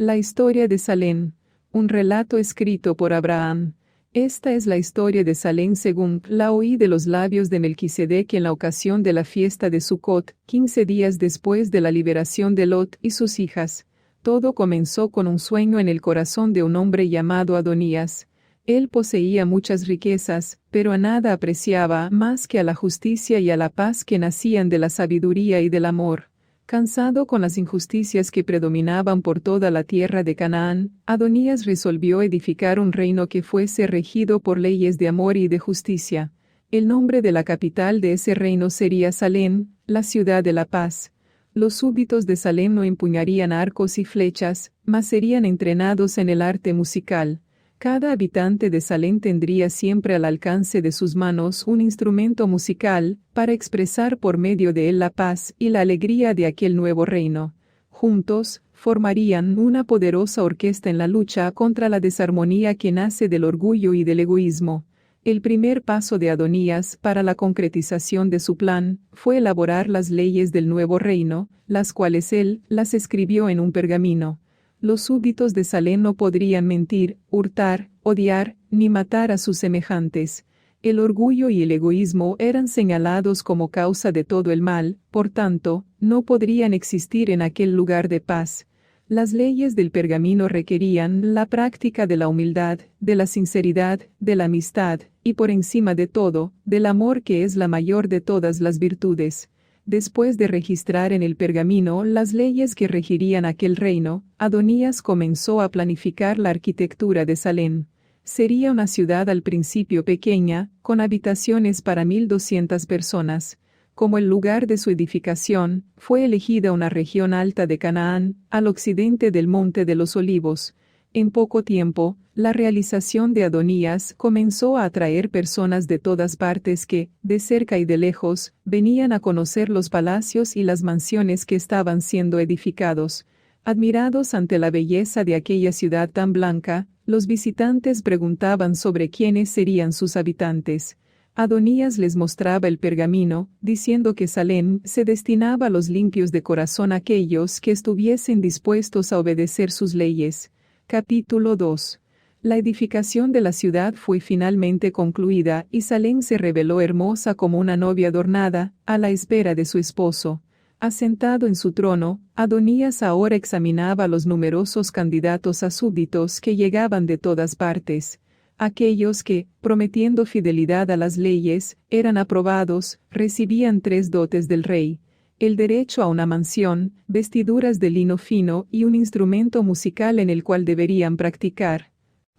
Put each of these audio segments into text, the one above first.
La historia de Salem. Un relato escrito por Abraham. Esta es la historia de Salem según la oí de los labios de Melquisedec en la ocasión de la fiesta de Sucot, 15 días después de la liberación de Lot y sus hijas. Todo comenzó con un sueño en el corazón de un hombre llamado Adonías. Él poseía muchas riquezas, pero a nada apreciaba más que a la justicia y a la paz que nacían de la sabiduría y del amor. Cansado con las injusticias que predominaban por toda la tierra de Canaán, Adonías resolvió edificar un reino que fuese regido por leyes de amor y de justicia. El nombre de la capital de ese reino sería Salem, la ciudad de la paz. Los súbditos de Salem no empuñarían arcos y flechas, mas serían entrenados en el arte musical. Cada habitante de Salem tendría siempre al alcance de sus manos un instrumento musical, para expresar por medio de él la paz y la alegría de aquel nuevo reino. Juntos, formarían una poderosa orquesta en la lucha contra la desarmonía que nace del orgullo y del egoísmo. El primer paso de Adonías para la concretización de su plan fue elaborar las leyes del nuevo reino, las cuales él las escribió en un pergamino. Los súbditos de Salem no podrían mentir, hurtar, odiar, ni matar a sus semejantes. El orgullo y el egoísmo eran señalados como causa de todo el mal, por tanto, no podrían existir en aquel lugar de paz. Las leyes del pergamino requerían la práctica de la humildad, de la sinceridad, de la amistad, y por encima de todo, del amor que es la mayor de todas las virtudes. Después de registrar en el pergamino las leyes que regirían aquel reino, Adonías comenzó a planificar la arquitectura de Salem. Sería una ciudad al principio pequeña, con habitaciones para 1,200 personas. Como el lugar de su edificación, fue elegida una región alta de Canaán, al occidente del Monte de los Olivos. En poco tiempo, la realización de Adonías comenzó a atraer personas de todas partes que, de cerca y de lejos, venían a conocer los palacios y las mansiones que estaban siendo edificados. Admirados ante la belleza de aquella ciudad tan blanca, los visitantes preguntaban sobre quiénes serían sus habitantes. Adonías les mostraba el pergamino, diciendo que Salem se destinaba a los limpios de corazón, aquellos que estuviesen dispuestos a obedecer sus leyes. Capítulo 2. La edificación de la ciudad fue finalmente concluida y Salem se reveló hermosa como una novia adornada, a la espera de su esposo. Asentado en su trono, Adonías ahora examinaba a los numerosos candidatos a súbditos que llegaban de todas partes. Aquellos que, prometiendo fidelidad a las leyes, eran aprobados, recibían 3 dotes del rey: el derecho a una mansión, vestiduras de lino fino y un instrumento musical en el cual deberían practicar.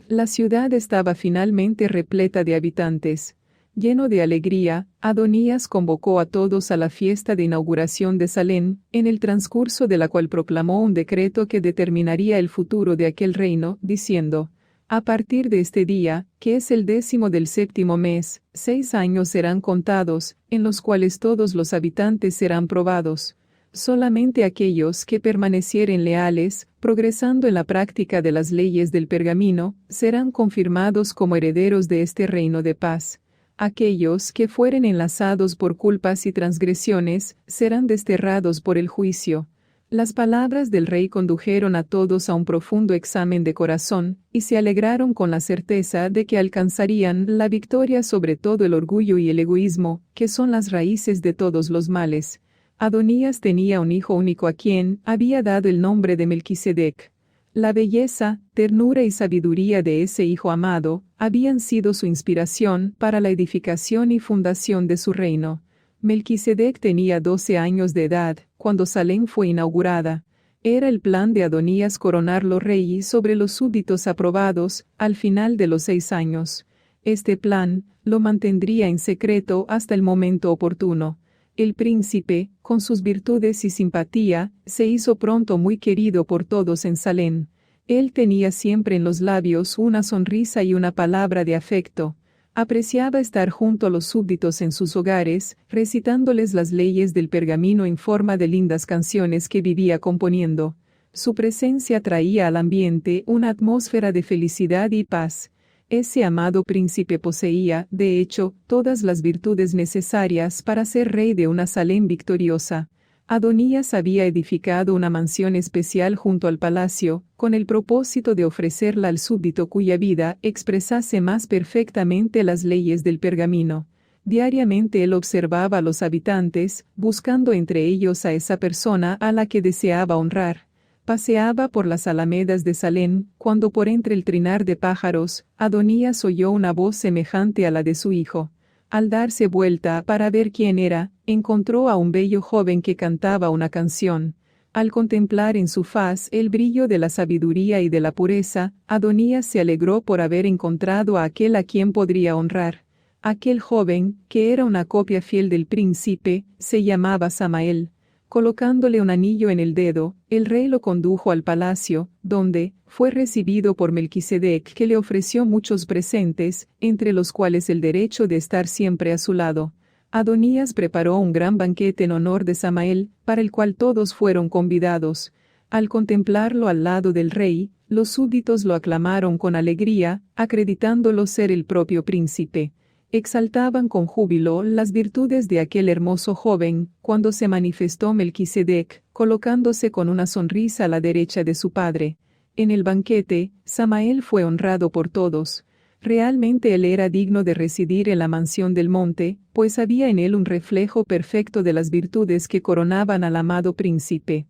La ciudad estaba finalmente repleta de habitantes. Lleno de alegría, Adonías convocó a todos a la fiesta de inauguración de Salem, en el transcurso de la cual proclamó un decreto que determinaría el futuro de aquel reino, diciendo: a partir de este día, que es el 10º del 7º mes, 6 años serán contados, en los cuales todos los habitantes serán probados. Solamente aquellos que permanecieren leales, progresando en la práctica de las leyes del pergamino, serán confirmados como herederos de este reino de paz. Aquellos que fueren enlazados por culpas y transgresiones, serán desterrados por el juicio. Las palabras del rey condujeron a todos a un profundo examen de corazón, y se alegraron con la certeza de que alcanzarían la victoria sobre todo el orgullo y el egoísmo, que son las raíces de todos los males. Adonías tenía un hijo único a quien había dado el nombre de Melquisedec. La belleza, ternura y sabiduría de ese hijo amado habían sido su inspiración para la edificación y fundación de su reino. Melquisedec tenía 12 años de edad cuando Salem fue inaugurada. Era el plan de Adonías coronarlo rey sobre los súbditos aprobados al final de los 6 años. Este plan lo mantendría en secreto hasta el momento oportuno. El príncipe, con sus virtudes y simpatía, se hizo pronto muy querido por todos en Salem. Él tenía siempre en los labios una sonrisa y una palabra de afecto. Apreciaba estar junto a los súbditos en sus hogares, recitándoles las leyes del pergamino en forma de lindas canciones que vivía componiendo. Su presencia traía al ambiente una atmósfera de felicidad y paz. Ese amado príncipe poseía, de hecho, todas las virtudes necesarias para ser rey de una Salem victoriosa. Adonías había edificado una mansión especial junto al palacio, con el propósito de ofrecerla al súbdito cuya vida expresase más perfectamente las leyes del pergamino. Diariamente él observaba a los habitantes, buscando entre ellos a esa persona a la que deseaba honrar. Paseaba por las alamedas de Salem, cuando por entre el trinar de pájaros, Adonías oyó una voz semejante a la de su hijo. Al darse vuelta para ver quién era, encontró a un bello joven que cantaba una canción. Al contemplar en su faz el brillo de la sabiduría y de la pureza, Adonías se alegró por haber encontrado a aquel a quien podría honrar. Aquel joven, que era una copia fiel del príncipe, se llamaba Samael. Colocándole un anillo en el dedo, el rey lo condujo al palacio, donde fue recibido por Melquisedec, que le ofreció muchos presentes, entre los cuales el derecho de estar siempre a su lado. Adonías preparó un gran banquete en honor de Samael, para el cual todos fueron convidados. Al contemplarlo al lado del rey, los súbditos lo aclamaron con alegría, acreditándolo ser el propio príncipe. Exaltaban con júbilo las virtudes de aquel hermoso joven, cuando se manifestó Melquisedec, colocándose con una sonrisa a la derecha de su padre. En el banquete, Samael fue honrado por todos. Realmente él era digno de residir en la mansión del monte, pues había en él un reflejo perfecto de las virtudes que coronaban al amado príncipe.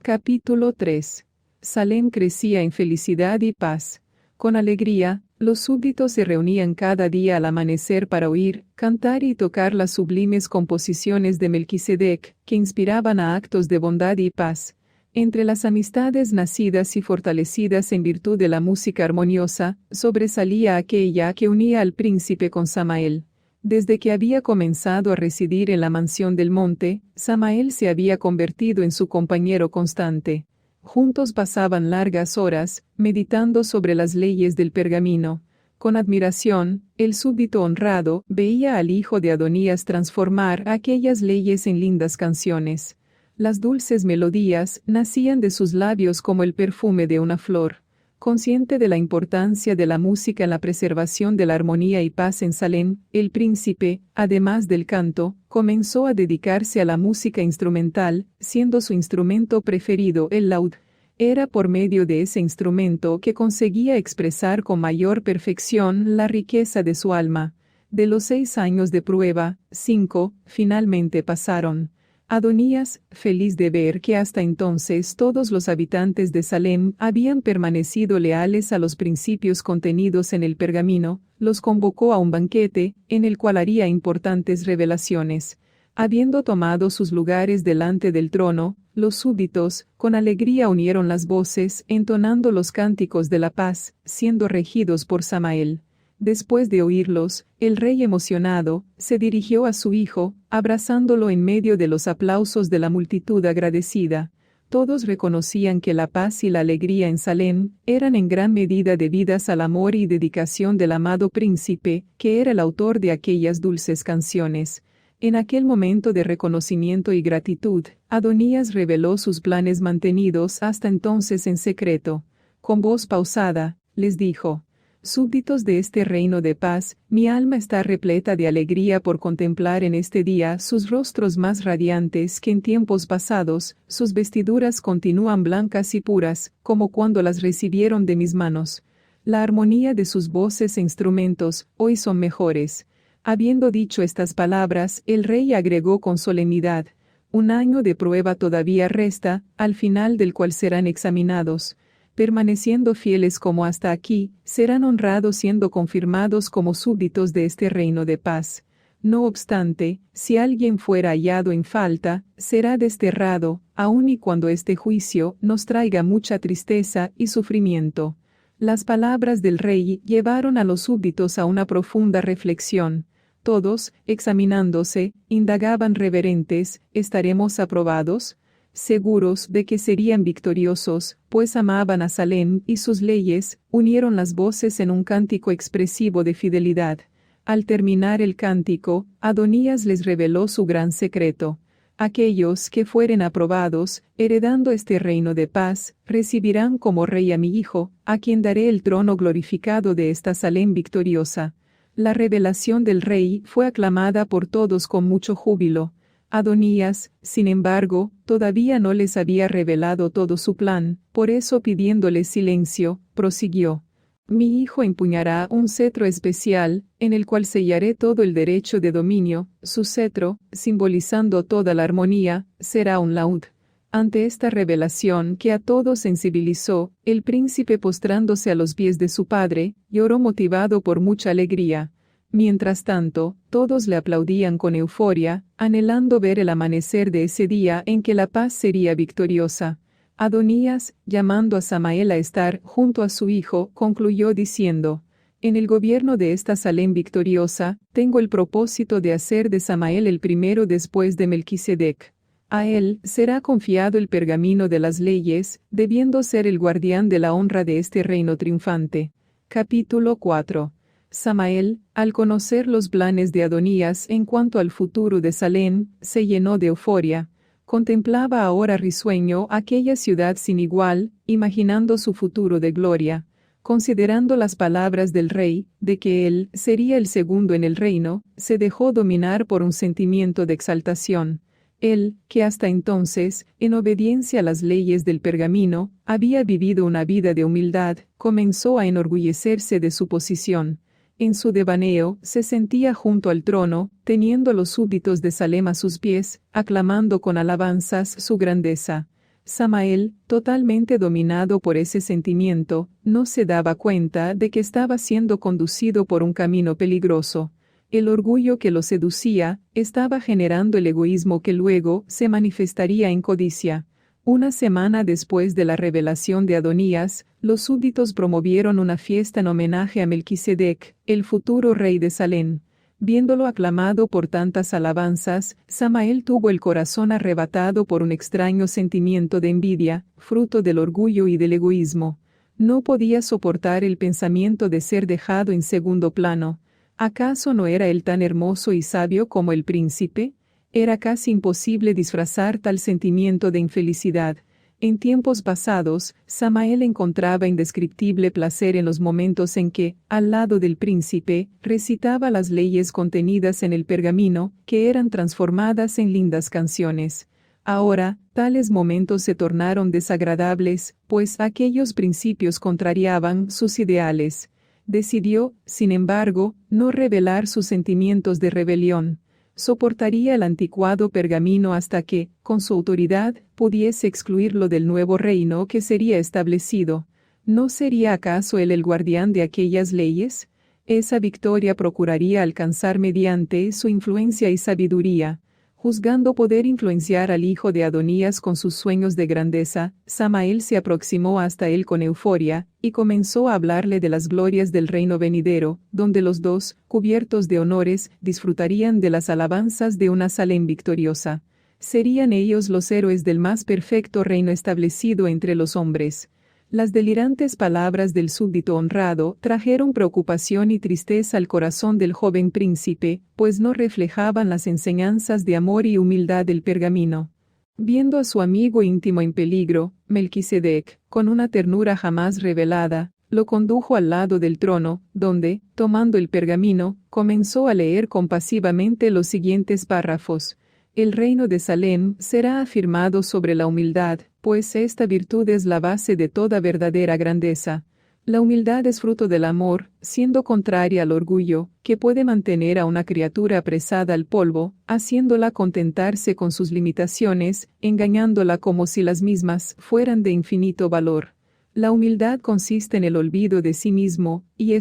Capítulo 3. Salem crecía en felicidad y paz. Con alegría, los súbditos se reunían cada día al amanecer para oír, cantar y tocar las sublimes composiciones de Melquisedec, que inspiraban a actos de bondad y paz. Entre las amistades nacidas y fortalecidas en virtud de la música armoniosa, sobresalía aquella que unía al príncipe con Samael. Desde que había comenzado a residir en la mansión del monte, Samael se había convertido en su compañero constante. Juntos pasaban largas horas, meditando sobre las leyes del pergamino. Con admiración, el súbdito honrado veía al hijo de Adonías transformar aquellas leyes en lindas canciones. Las dulces melodías nacían de sus labios como el perfume de una flor. Consciente de la importancia de la música en la preservación de la armonía y paz en Salem, el príncipe, además del canto, comenzó a dedicarse a la música instrumental, siendo su instrumento preferido el laúd. Era por medio de ese instrumento que conseguía expresar con mayor perfección la riqueza de su alma. De los 6 años de prueba, 5, finalmente pasaron. Adonías, feliz de ver que hasta entonces todos los habitantes de Salem habían permanecido leales a los principios contenidos en el pergamino, los convocó a un banquete, en el cual haría importantes revelaciones. Habiendo tomado sus lugares delante del trono, los súbditos, con alegría unieron las voces, entonando los cánticos de la paz, siendo regidos por Samael. Después de oírlos, el rey emocionado, se dirigió a su hijo, abrazándolo en medio de los aplausos de la multitud agradecida. Todos reconocían que la paz y la alegría en Salem eran en gran medida debidas al amor y dedicación del amado príncipe, que era el autor de aquellas dulces canciones. En aquel momento de reconocimiento y gratitud, Adonías reveló sus planes mantenidos hasta entonces en secreto. Con voz pausada, les dijo: «Súbditos de este reino de paz, mi alma está repleta de alegría por contemplar en este día sus rostros más radiantes que en tiempos pasados, sus vestiduras continúan blancas y puras, como cuando las recibieron de mis manos. La armonía de sus voces e instrumentos, hoy son mejores». Habiendo dicho estas palabras, el rey agregó con solemnidad: «Un año de prueba todavía resta, al final del cual serán examinados. Permaneciendo fieles como hasta aquí, serán honrados siendo confirmados como súbditos de este reino de paz. No obstante, si alguien fuera hallado en falta, será desterrado, aun y cuando este juicio nos traiga mucha tristeza y sufrimiento». Las palabras del rey llevaron a los súbditos a una profunda reflexión. Todos, examinándose, indagaban reverentes: ¿estaremos aprobados? Seguros de que serían victoriosos, pues amaban a Salem y sus leyes, unieron las voces en un cántico expresivo de fidelidad. Al terminar el cántico, Adonías les reveló su gran secreto. Aquellos que fueren aprobados, heredando este reino de paz, recibirán como rey a mi hijo, a quien daré el trono glorificado de esta Salem victoriosa. La revelación del rey fue aclamada por todos con mucho júbilo. Adonías, sin embargo, todavía no les había revelado todo su plan, por eso pidiéndoles silencio, prosiguió. Mi hijo empuñará un cetro especial, en el cual sellaré todo el derecho de dominio, su cetro, simbolizando toda la armonía, será un laúd. Ante esta revelación que a todos sensibilizó, el príncipe postrándose a los pies de su padre, lloró motivado por mucha alegría. Mientras tanto, todos le aplaudían con euforia, anhelando ver el amanecer de ese día en que la paz sería victoriosa. Adonías, llamando a Samael a estar junto a su hijo, concluyó diciendo: En el gobierno de esta Salem victoriosa, tengo el propósito de hacer de Samael el primero después de Melquisedec. A él será confiado el pergamino de las leyes, debiendo ser el guardián de la honra de este reino triunfante. Capítulo 4. Samael, al conocer los planes de Adonías en cuanto al futuro de Salem, se llenó de euforia. Contemplaba ahora risueño aquella ciudad sin igual, imaginando su futuro de gloria. Considerando las palabras del rey, de que él sería el segundo en el reino, se dejó dominar por un sentimiento de exaltación. Él, que hasta entonces, en obediencia a las leyes del pergamino, había vivido una vida de humildad, comenzó a enorgullecerse de su posición. En su devaneo, se sentía junto al trono, teniendo los súbditos de Salem a sus pies, aclamando con alabanzas su grandeza. Samael, totalmente dominado por ese sentimiento, no se daba cuenta de que estaba siendo conducido por un camino peligroso. El orgullo que lo seducía, estaba generando el egoísmo que luego se manifestaría en codicia. Una semana después de la revelación de Adonías, los súbditos promovieron una fiesta en homenaje a Melquisedec, el futuro rey de Salem. Viéndolo aclamado por tantas alabanzas, Samael tuvo el corazón arrebatado por un extraño sentimiento de envidia, fruto del orgullo y del egoísmo. No podía soportar el pensamiento de ser dejado en segundo plano. ¿Acaso no era él tan hermoso y sabio como el príncipe? Era casi imposible disfrazar tal sentimiento de infelicidad. En tiempos pasados, Samael encontraba indescriptible placer en los momentos en que, al lado del príncipe, recitaba las leyes contenidas en el pergamino, que eran transformadas en lindas canciones. Ahora, tales momentos se tornaron desagradables, pues aquellos principios contrariaban sus ideales. Decidió, sin embargo, no revelar sus sentimientos de rebelión. Soportaría el anticuado pergamino hasta que, con su autoridad, pudiese excluirlo del nuevo reino que sería establecido. ¿No sería acaso él el guardián de aquellas leyes? Esa victoria procuraría alcanzar mediante su influencia y sabiduría. Juzgando poder influenciar al hijo de Adonías con sus sueños de grandeza, Samael se aproximó hasta él con euforia, y comenzó a hablarle de las glorias del reino venidero, donde los dos, cubiertos de honores, disfrutarían de las alabanzas de una Salem victoriosa. Serían ellos los héroes del más perfecto reino establecido entre los hombres. Las delirantes palabras del súbdito honrado trajeron preocupación y tristeza al corazón del joven príncipe, pues no reflejaban las enseñanzas de amor y humildad del pergamino. Viendo a su amigo íntimo en peligro, Melquisedec, con una ternura jamás revelada, lo condujo al lado del trono, donde, tomando el pergamino, comenzó a leer compasivamente los siguientes párrafos. El reino de Salem será afirmado sobre la humildad, pues esta virtud es la base de toda verdadera grandeza. La humildad es fruto del amor, siendo contraria al orgullo, que puede mantener a una criatura apresada al polvo, haciéndola contentarse con sus limitaciones, engañándola como si las mismas fueran de infinito valor. La humildad consiste en el olvido de sí mismo, y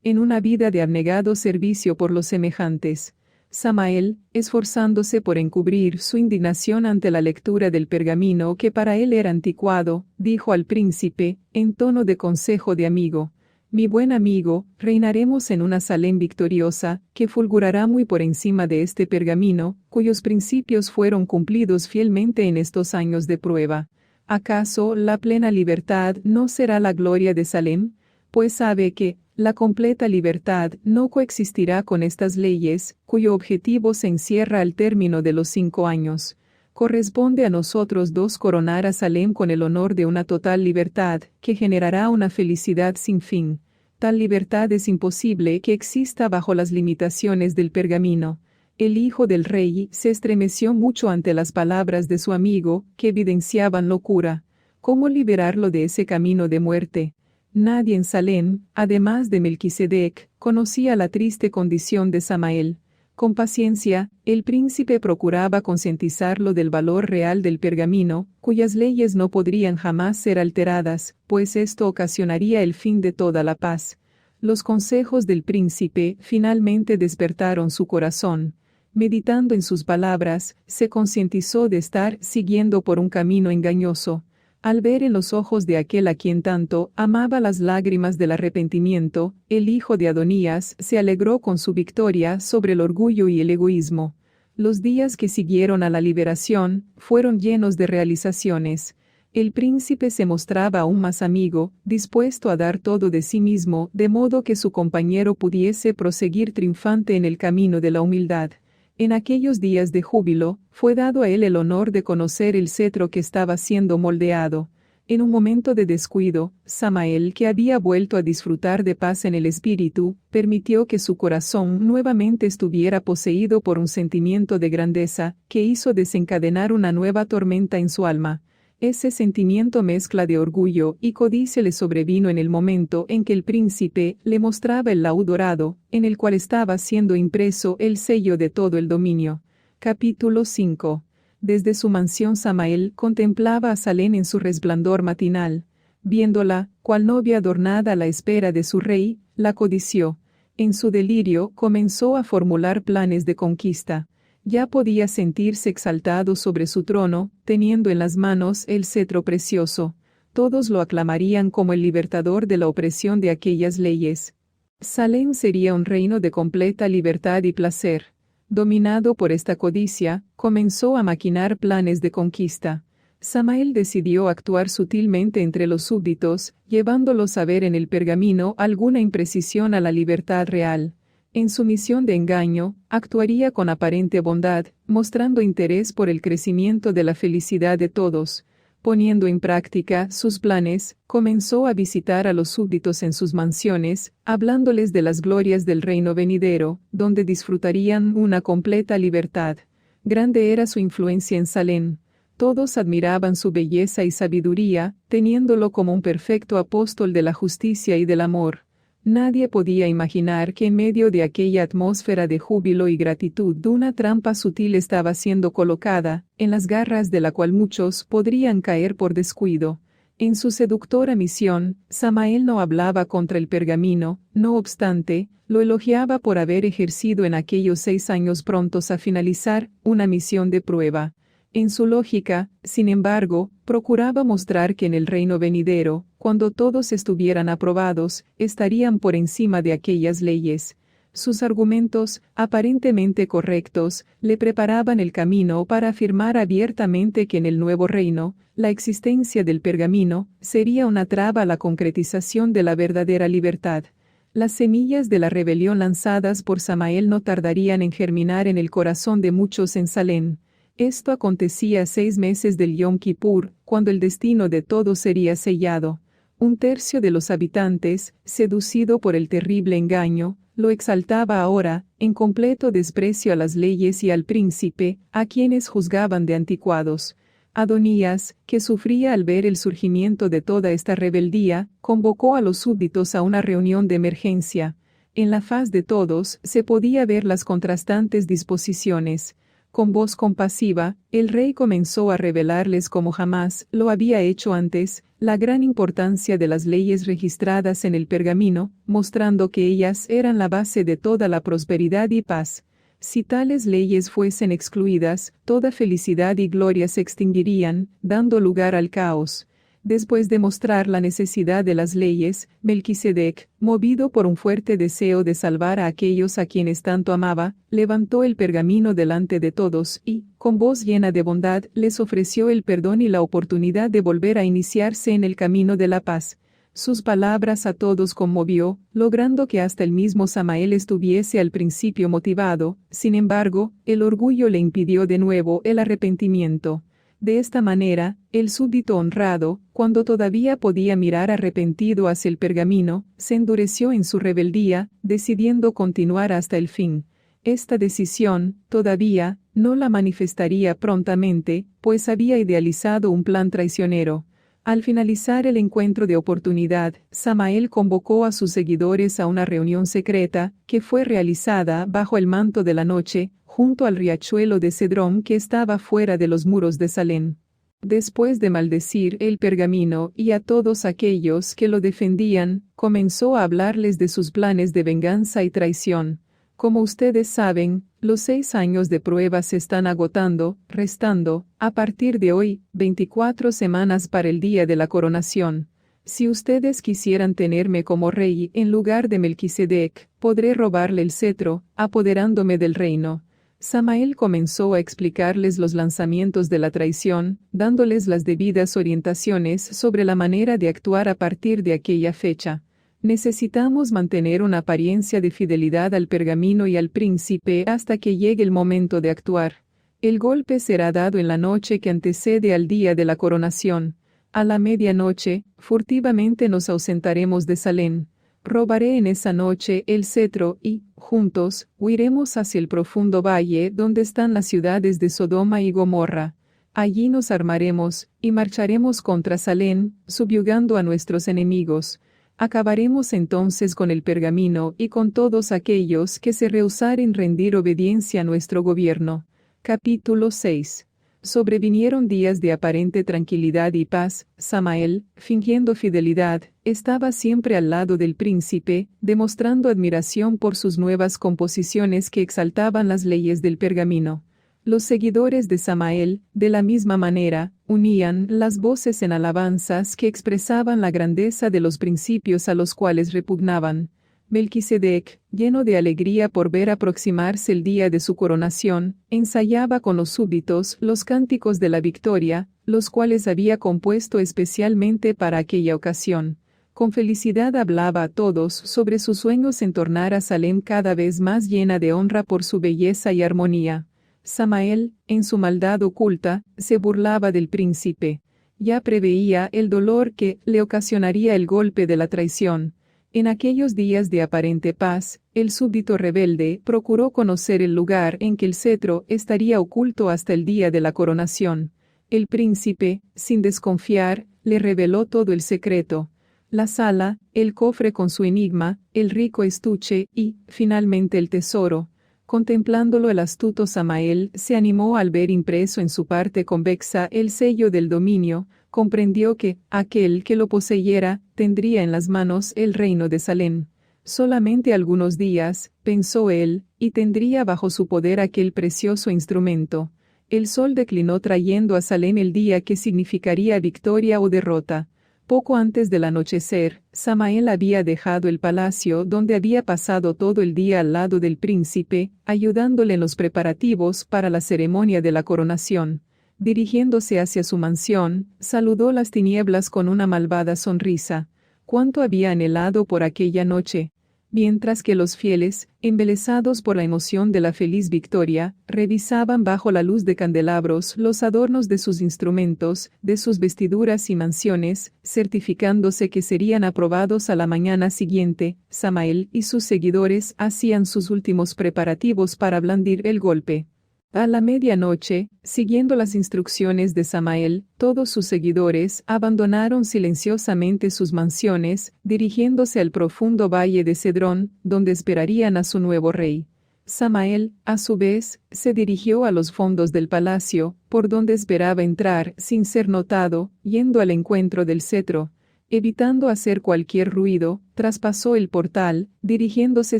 en una vida de abnegado servicio por los semejantes. Samael, esforzándose por encubrir su indignación ante la lectura del pergamino que para él era anticuado, dijo al príncipe, en tono de consejo de amigo: Mi buen amigo, reinaremos en una Salem victoriosa, que fulgurará muy por encima de este pergamino, cuyos principios fueron cumplidos fielmente en estos años de prueba. ¿Acaso la plena libertad no será la gloria de Salem? Pues sabe que la completa libertad no coexistirá con estas leyes, cuyo objetivo se encierra al término de los 5 años. Corresponde a nosotros dos coronar a Salem con el honor de una total libertad, que generará una felicidad sin fin. Tal libertad es imposible que exista bajo las limitaciones del pergamino. El hijo del rey se estremeció mucho ante las palabras de su amigo, que evidenciaban locura. ¿Cómo liberarlo de ese camino de muerte? Nadie en Salem, además de Melquisedec, conocía la triste condición de Samael. Con paciencia, el príncipe procuraba concientizarlo del valor real del pergamino, cuyas leyes no podrían jamás ser alteradas, pues esto ocasionaría el fin de toda la paz. Los consejos del príncipe finalmente despertaron su corazón. Meditando en sus palabras, se concientizó de estar siguiendo por un camino engañoso. Al ver en los ojos de aquel a quien tanto amaba las lágrimas del arrepentimiento, el hijo de Adonías se alegró con su victoria sobre el orgullo y el egoísmo. Los días que siguieron a la liberación fueron llenos de realizaciones. El príncipe se mostraba aún más amigo, dispuesto a dar todo de sí mismo, de modo que su compañero pudiese proseguir triunfante en el camino de la humildad. En aquellos días de júbilo, fue dado a él el honor de conocer el cetro que estaba siendo moldeado. En un momento de descuido, Samael, que había vuelto a disfrutar de paz en el espíritu, permitió que su corazón nuevamente estuviera poseído por un sentimiento de grandeza, que hizo desencadenar una nueva tormenta en su alma. Ese sentimiento mezcla de orgullo y codicia le sobrevino en el momento en que el príncipe le mostraba el laúd dorado, en el cual estaba siendo impreso el sello de todo el dominio. Capítulo 5. Desde su mansión Samael contemplaba a Salem en su resplandor matinal. Viéndola, cual novia adornada a la espera de su rey, la codició. En su delirio comenzó a formular planes de conquista. Ya podía sentirse exaltado sobre su trono, teniendo en las manos el cetro precioso. Todos lo aclamarían como el libertador de la opresión de aquellas leyes. Salem sería un reino de completa libertad y placer. Dominado por esta codicia, comenzó a maquinar planes de conquista. Samael decidió actuar sutilmente entre los súbditos, llevándolos a ver en el pergamino alguna imprecisión a la libertad real. En su misión de engaño, actuaría con aparente bondad, mostrando interés por el crecimiento de la felicidad de todos. Poniendo en práctica sus planes, comenzó a visitar a los súbditos en sus mansiones, hablándoles de las glorias del reino venidero, donde disfrutarían una completa libertad. Grande era su influencia en Salem. Todos admiraban su belleza y sabiduría, teniéndolo como un perfecto apóstol de la justicia y del amor. Nadie podía imaginar que en medio de aquella atmósfera de júbilo y gratitud una trampa sutil estaba siendo colocada, en las garras de la cual muchos podrían caer por descuido. En su seductora misión, Samael no hablaba contra el pergamino, no obstante, lo elogiaba por haber ejercido en aquellos 6 años prontos a finalizar una misión de prueba. En su lógica, sin embargo, procuraba mostrar que en el reino venidero, cuando todos estuvieran aprobados, estarían por encima de aquellas leyes. Sus argumentos, aparentemente correctos, le preparaban el camino para afirmar abiertamente que en el nuevo reino, la existencia del pergamino sería una traba a la concretización de la verdadera libertad. Las semillas de la rebelión lanzadas por Samael no tardarían en germinar en el corazón de muchos en Salem. Esto acontecía 6 meses del Yom Kippur, cuando el destino de todos sería sellado. 1/3 de los habitantes, seducido por el terrible engaño, lo exaltaba ahora, en completo desprecio a las leyes y al príncipe, a quienes juzgaban de anticuados. Adonías, que sufría al ver el surgimiento de toda esta rebeldía, convocó a los súbditos a una reunión de emergencia. En la faz de todos se podía ver las contrastantes disposiciones. Con voz compasiva, el rey comenzó a revelarles como jamás lo había hecho antes, la gran importancia de las leyes registradas en el pergamino, mostrando que ellas eran la base de toda la prosperidad y paz. Si tales leyes fuesen excluidas, toda felicidad y gloria se extinguirían, dando lugar al caos. Después de mostrar la necesidad de las leyes, Melquisedec, movido por un fuerte deseo de salvar a aquellos a quienes tanto amaba, levantó el pergamino delante de todos y, con voz llena de bondad, les ofreció el perdón y la oportunidad de volver a iniciarse en el camino de la paz. Sus palabras a todos conmovió, logrando que hasta el mismo Samael estuviese al principio motivado. Sin embargo, el orgullo le impidió de nuevo el arrepentimiento. De esta manera, el súbdito honrado, cuando todavía podía mirar arrepentido hacia el pergamino, se endureció en su rebeldía, decidiendo continuar hasta el fin. Esta decisión, todavía, no la manifestaría prontamente, pues había idealizado un plan traicionero. Al finalizar el encuentro de oportunidad, Samael convocó a sus seguidores a una reunión secreta, que fue realizada bajo el manto de la noche, junto al riachuelo de Cedrón que estaba fuera de los muros de Salem. Después de maldecir el pergamino y a todos aquellos que lo defendían, comenzó a hablarles de sus planes de venganza y traición. Como ustedes saben, los 6 años de prueba se están agotando, restando, a partir de hoy, 24 semanas para el día de la coronación. Si ustedes quisieran tenerme como rey en lugar de Melquisedec, podré robarle el cetro, apoderándome del reino. Samael comenzó a explicarles los lanzamientos de la traición, dándoles las debidas orientaciones sobre la manera de actuar a partir de aquella fecha. Necesitamos mantener una apariencia de fidelidad al pergamino y al príncipe hasta que llegue el momento de actuar. El golpe será dado en la noche que antecede al día de la coronación. A la medianoche, furtivamente nos ausentaremos de Salem. Robaré en esa noche el cetro y, juntos, huiremos hacia el profundo valle donde están las ciudades de Sodoma y Gomorra. Allí nos armaremos, y marcharemos contra Salem, subyugando a nuestros enemigos. Acabaremos entonces con el pergamino y con todos aquellos que se rehusaren rendir obediencia a nuestro gobierno. Capítulo 6. Sobrevinieron días de aparente tranquilidad y paz. Samael, fingiendo fidelidad, estaba siempre al lado del príncipe, demostrando admiración por sus nuevas composiciones que exaltaban las leyes del pergamino. Los seguidores de Samael, de la misma manera, unían las voces en alabanzas que expresaban la grandeza de los principios a los cuales repugnaban. Melquisedec, lleno de alegría por ver aproximarse el día de su coronación, ensayaba con los súbditos los cánticos de la victoria, los cuales había compuesto especialmente para aquella ocasión. Con felicidad hablaba a todos sobre sus sueños en tornar a Salem cada vez más llena de honra por su belleza y armonía. Samael, en su maldad oculta, se burlaba del príncipe. Ya preveía el dolor que le ocasionaría el golpe de la traición. En aquellos días de aparente paz, el súbdito rebelde procuró conocer el lugar en que el cetro estaría oculto hasta el día de la coronación. El príncipe, sin desconfiar, le reveló todo el secreto: la sala, el cofre con su enigma, el rico estuche y, finalmente, el tesoro. Contemplándolo, el astuto Samael se animó al ver impreso en su parte convexa el sello del dominio. Comprendió que, aquel que lo poseyera, tendría en las manos el reino de Salem. Solamente algunos días, pensó él, y tendría bajo su poder aquel precioso instrumento. El sol declinó trayendo a Salem el día que significaría victoria o derrota. Poco antes del anochecer, Samael había dejado el palacio donde había pasado todo el día al lado del príncipe, ayudándole en los preparativos para la ceremonia de la coronación. Dirigiéndose hacia su mansión, saludó las tinieblas con una malvada sonrisa. Cuánto había anhelado por aquella noche. Mientras que los fieles, embelesados por la emoción de la feliz victoria, revisaban bajo la luz de candelabros los adornos de sus instrumentos, de sus vestiduras y mansiones, certificándose que serían aprobados a la mañana siguiente, Samael y sus seguidores hacían sus últimos preparativos para blandir el golpe. A la medianoche, siguiendo las instrucciones de Samael, todos sus seguidores abandonaron silenciosamente sus mansiones, dirigiéndose al profundo valle de Cedrón, donde esperarían a su nuevo rey. Samael, a su vez, se dirigió a los fondos del palacio, por donde esperaba entrar sin ser notado, yendo al encuentro del cetro. Evitando hacer cualquier ruido, traspasó el portal, dirigiéndose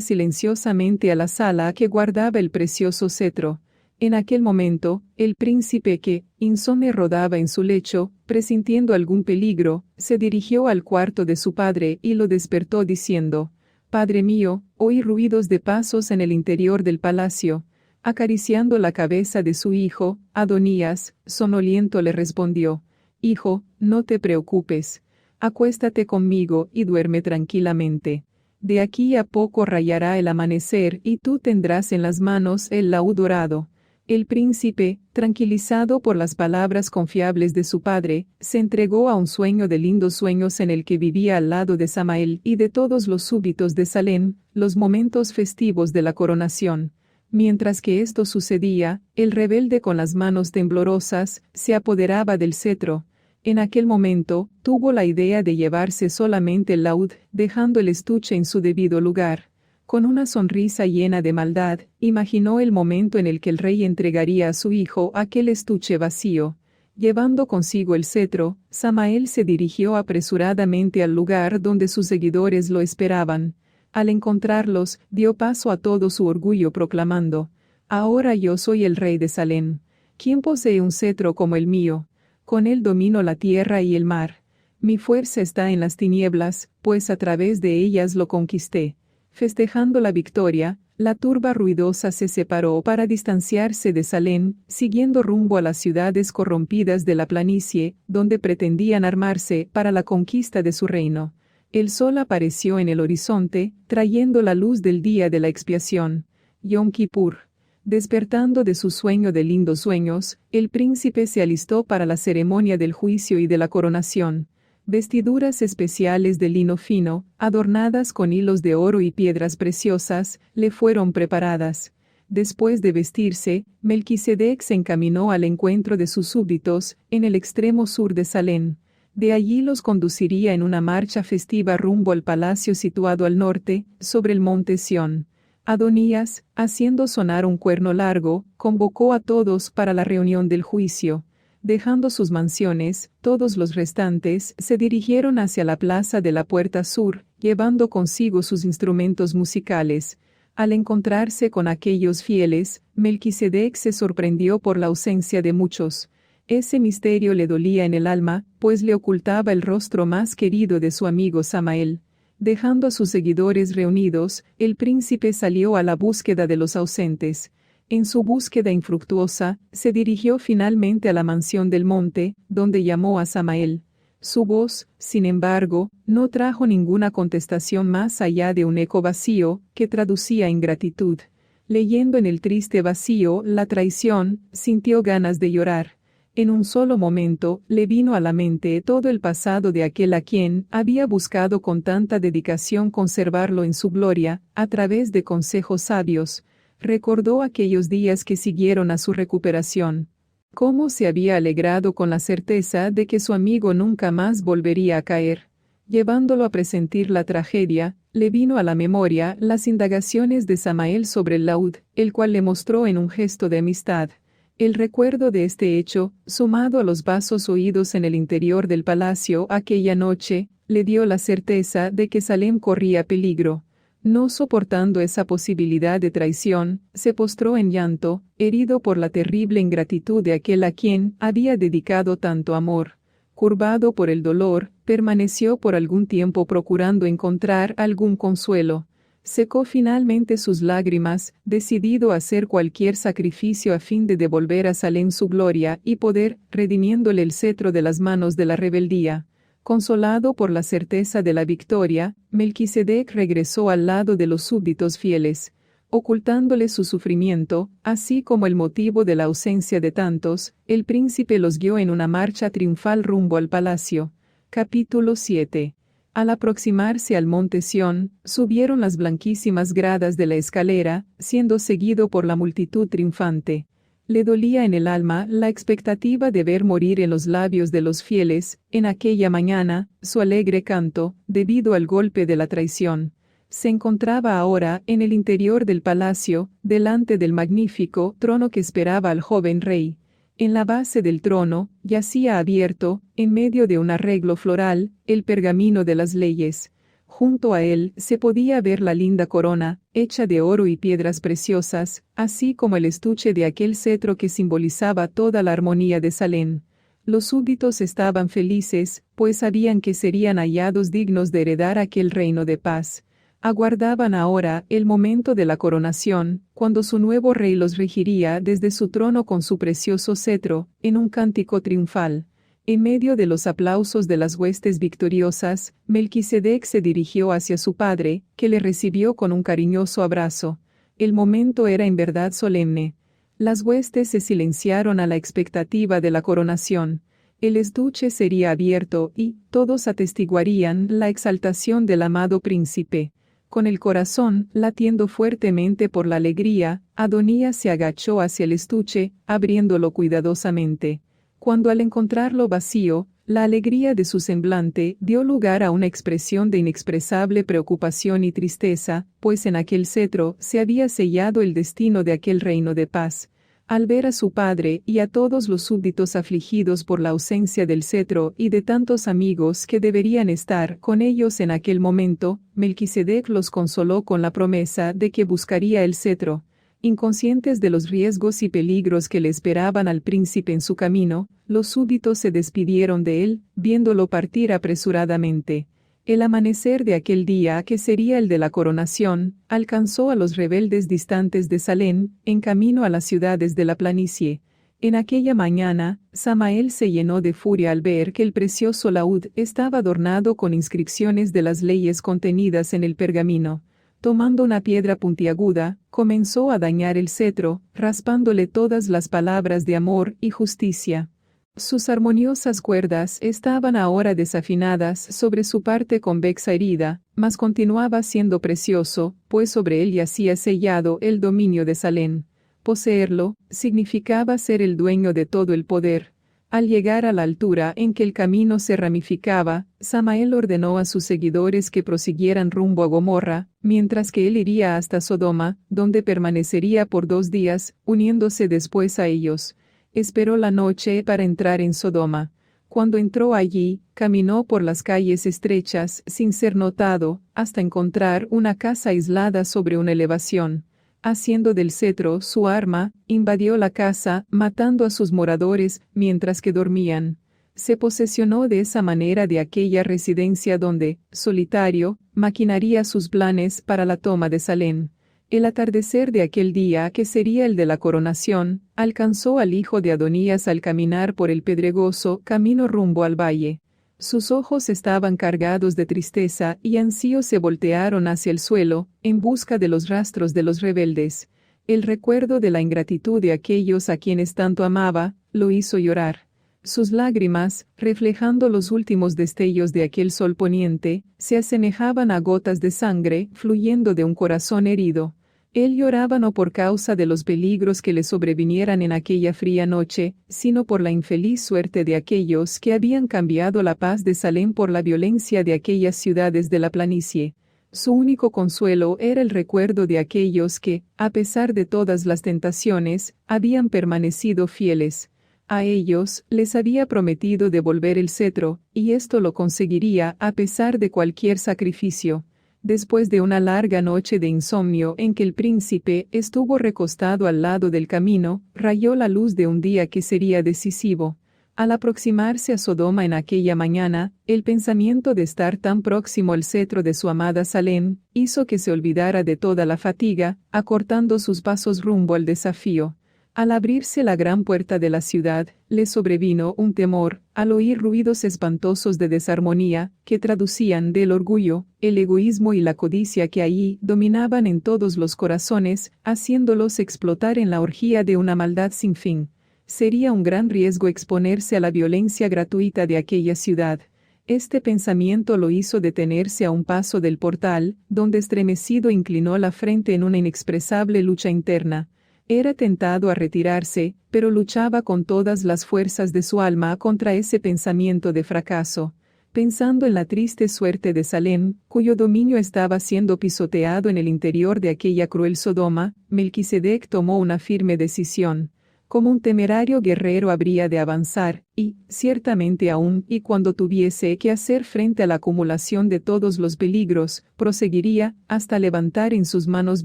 silenciosamente a la sala que guardaba el precioso cetro. En aquel momento, el príncipe que, insomne, rodaba en su lecho, presintiendo algún peligro, se dirigió al cuarto de su padre y lo despertó diciendo: «Padre mío, oí ruidos de pasos en el interior del palacio». Acariciando la cabeza de su hijo, Adonías, sonoliento, le respondió: «Hijo, no te preocupes. Acuéstate conmigo y duerme tranquilamente. De aquí a poco rayará el amanecer y tú tendrás en las manos el laúd dorado». El príncipe, tranquilizado por las palabras confiables de su padre, se entregó a un sueño de lindos sueños en el que vivía al lado de Samael y de todos los súbditos de Salem, los momentos festivos de la coronación. Mientras que esto sucedía, el rebelde con las manos temblorosas se apoderaba del cetro. En aquel momento, tuvo la idea de llevarse solamente el laúd, dejando el estuche en su debido lugar. Con una sonrisa llena de maldad, imaginó el momento en el que el rey entregaría a su hijo aquel estuche vacío. Llevando consigo el cetro, Samael se dirigió apresuradamente al lugar donde sus seguidores lo esperaban. Al encontrarlos, dio paso a todo su orgullo proclamando: «Ahora yo soy el rey de Salem. ¿Quién posee un cetro como el mío? Con él domino la tierra y el mar. Mi fuerza está en las tinieblas, pues a través de ellas lo conquisté». Festejando la victoria, la turba ruidosa se separó para distanciarse de Salem, siguiendo rumbo a las ciudades corrompidas de la planicie, donde pretendían armarse para la conquista de su reino. El sol apareció en el horizonte, trayendo la luz del día de la expiación, Yom Kippur. Despertando de su sueño de lindos sueños, el príncipe se alistó para la ceremonia del juicio y de la coronación. Vestiduras especiales de lino fino, adornadas con hilos de oro y piedras preciosas, le fueron preparadas. Después de vestirse, Melquisedec se encaminó al encuentro de sus súbditos, en el extremo sur de Salem. De allí los conduciría en una marcha festiva rumbo al palacio situado al norte, sobre el monte Sión. Adonías, haciendo sonar un cuerno largo, convocó a todos para la reunión del juicio. Dejando sus mansiones, todos los restantes se dirigieron hacia la plaza de la puerta sur, llevando consigo sus instrumentos musicales. Al encontrarse con aquellos fieles, Melquisedec se sorprendió por la ausencia de muchos. Ese misterio le dolía en el alma, pues le ocultaba el rostro más querido de su amigo Samael. Dejando a sus seguidores reunidos, el príncipe salió a la búsqueda de los ausentes. En su búsqueda infructuosa, se dirigió finalmente a la mansión del monte, donde llamó a Samael. Su voz, sin embargo, no trajo ninguna contestación más allá de un eco vacío, que traducía ingratitud. Leyendo en el triste vacío la traición, sintió ganas de llorar. En un solo momento, le vino a la mente todo el pasado de aquel a quien había buscado con tanta dedicación conservarlo en su gloria, a través de consejos sabios. Recordó aquellos días que siguieron a su recuperación. Cómo se había alegrado con la certeza de que su amigo nunca más volvería a caer. Llevándolo a presentir la tragedia, le vino a la memoria las indagaciones de Samael sobre el laúd, el cual le mostró en un gesto de amistad. El recuerdo de este hecho, sumado a los vasos oídos en el interior del palacio aquella noche, le dio la certeza de que Salem corría peligro. No soportando esa posibilidad de traición, se postró en llanto, herido por la terrible ingratitud de aquel a quien había dedicado tanto amor. Curvado por el dolor, permaneció por algún tiempo procurando encontrar algún consuelo. Secó finalmente sus lágrimas, decidido a hacer cualquier sacrificio a fin de devolver a Salem su gloria y poder, redimiéndole el cetro de las manos de la rebeldía. Consolado por la certeza de la victoria, Melquisedec regresó al lado de los súbditos fieles. Ocultándole su sufrimiento, así como el motivo de la ausencia de tantos, el príncipe los guió en una marcha triunfal rumbo al palacio. Capítulo 7. Al aproximarse al monte Sión, subieron las blanquísimas gradas de la escalera, siendo seguido por la multitud triunfante. Le dolía en el alma la expectativa de ver morir en los labios de los fieles, en aquella mañana, su alegre canto, debido al golpe de la traición. Se encontraba ahora en el interior del palacio, delante del magnífico trono que esperaba al joven rey. En la base del trono, yacía abierto, en medio de un arreglo floral, el pergamino de las leyes. Junto a él se podía ver la linda corona, hecha de oro y piedras preciosas, así como el estuche de aquel cetro que simbolizaba toda la armonía de Salem. Los súbditos estaban felices, pues sabían que serían hallados dignos de heredar aquel reino de paz. Aguardaban ahora el momento de la coronación, cuando su nuevo rey los regiría desde su trono con su precioso cetro, en un cántico triunfal. En medio de los aplausos de las huestes victoriosas, Melquisedec se dirigió hacia su padre, que le recibió con un cariñoso abrazo. El momento era en verdad solemne. Las huestes se silenciaron a la expectativa de la coronación. El estuche sería abierto y todos atestiguarían la exaltación del amado príncipe. Con el corazón latiendo fuertemente por la alegría, Adonías se agachó hacia el estuche, abriéndolo cuidadosamente. Cuando al encontrarlo vacío, la alegría de su semblante dio lugar a una expresión de inexpresable preocupación y tristeza, pues en aquel cetro se había sellado el destino de aquel reino de paz. Al ver a su padre y a todos los súbditos afligidos por la ausencia del cetro y de tantos amigos que deberían estar con ellos en aquel momento, Melquisedec los consoló con la promesa de que buscaría el cetro. Inconscientes de los riesgos y peligros que le esperaban al príncipe en su camino, los súbditos se despidieron de él, viéndolo partir apresuradamente. El amanecer de aquel día, que sería el de la coronación, alcanzó a los rebeldes distantes de Salem, en camino a las ciudades de la planicie. En aquella mañana, Samael se llenó de furia al ver que el precioso laúd estaba adornado con inscripciones de las leyes contenidas en el pergamino. Tomando una piedra puntiaguda, comenzó a dañar el cetro, raspándole todas las palabras de amor y justicia. Sus armoniosas cuerdas estaban ahora desafinadas sobre su parte convexa herida, mas continuaba siendo precioso, pues sobre él yacía sellado el dominio de Salem. Poseerlo significaba ser el dueño de todo el poder. Al llegar a la altura en que el camino se ramificaba, Samael ordenó a sus seguidores que prosiguieran rumbo a Gomorra, mientras que él iría hasta Sodoma, donde permanecería por 2 días, uniéndose después a ellos. Esperó la noche para entrar en Sodoma. Cuando entró allí, caminó por las calles estrechas, sin ser notado, hasta encontrar una casa aislada sobre una elevación. Haciendo del cetro su arma, invadió la casa, matando a sus moradores mientras que dormían. Se posesionó de esa manera de aquella residencia donde, solitario, maquinaría sus planes para la toma de Salem. El atardecer de aquel día, que sería el de la coronación, alcanzó al hijo de Adonías al caminar por el pedregoso camino rumbo al valle. Sus ojos estaban cargados de tristeza y ansíos se voltearon hacia el suelo, en busca de los rastros de los rebeldes. El recuerdo de la ingratitud de aquellos a quienes tanto amaba, lo hizo llorar. Sus lágrimas, reflejando los últimos destellos de aquel sol poniente, se asemejaban a gotas de sangre fluyendo de un corazón herido. Él lloraba no por causa de los peligros que le sobrevinieran en aquella fría noche, sino por la infeliz suerte de aquellos que habían cambiado la paz de Salem por la violencia de aquellas ciudades de la planicie. Su único consuelo era el recuerdo de aquellos que, a pesar de todas las tentaciones, habían permanecido fieles. A ellos les había prometido devolver el cetro, y esto lo conseguiría a pesar de cualquier sacrificio. Después de una larga noche de insomnio en que el príncipe estuvo recostado al lado del camino, rayó la luz de un día que sería decisivo. Al aproximarse a Sodoma en aquella mañana, el pensamiento de estar tan próximo al cetro de su amada Salem, hizo que se olvidara de toda la fatiga, acortando sus pasos rumbo al desafío. Al abrirse la gran puerta de la ciudad, le sobrevino un temor, al oír ruidos espantosos de desarmonía, que traducían del orgullo, el egoísmo y la codicia que allí dominaban en todos los corazones, haciéndolos explotar en la orgía de una maldad sin fin. Sería un gran riesgo exponerse a la violencia gratuita de aquella ciudad. Este pensamiento lo hizo detenerse a un paso del portal, donde estremecido inclinó la frente en una inexpresable lucha interna. Era tentado a retirarse, pero luchaba con todas las fuerzas de su alma contra ese pensamiento de fracaso. Pensando en la triste suerte de Salem, cuyo dominio estaba siendo pisoteado en el interior de aquella cruel Sodoma, Melquisedec tomó una firme decisión. Como un temerario guerrero habría de avanzar, y, ciertamente aún y cuando tuviese que hacer frente a la acumulación de todos los peligros, proseguiría, hasta levantar en sus manos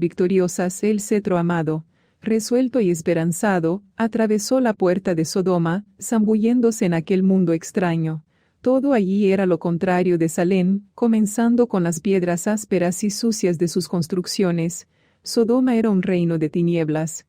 victoriosas el cetro amado. Resuelto y esperanzado, atravesó la puerta de Sodoma, zambulléndose en aquel mundo extraño. Todo allí era lo contrario de Salem, comenzando con las piedras ásperas y sucias de sus construcciones. Sodoma era un reino de tinieblas.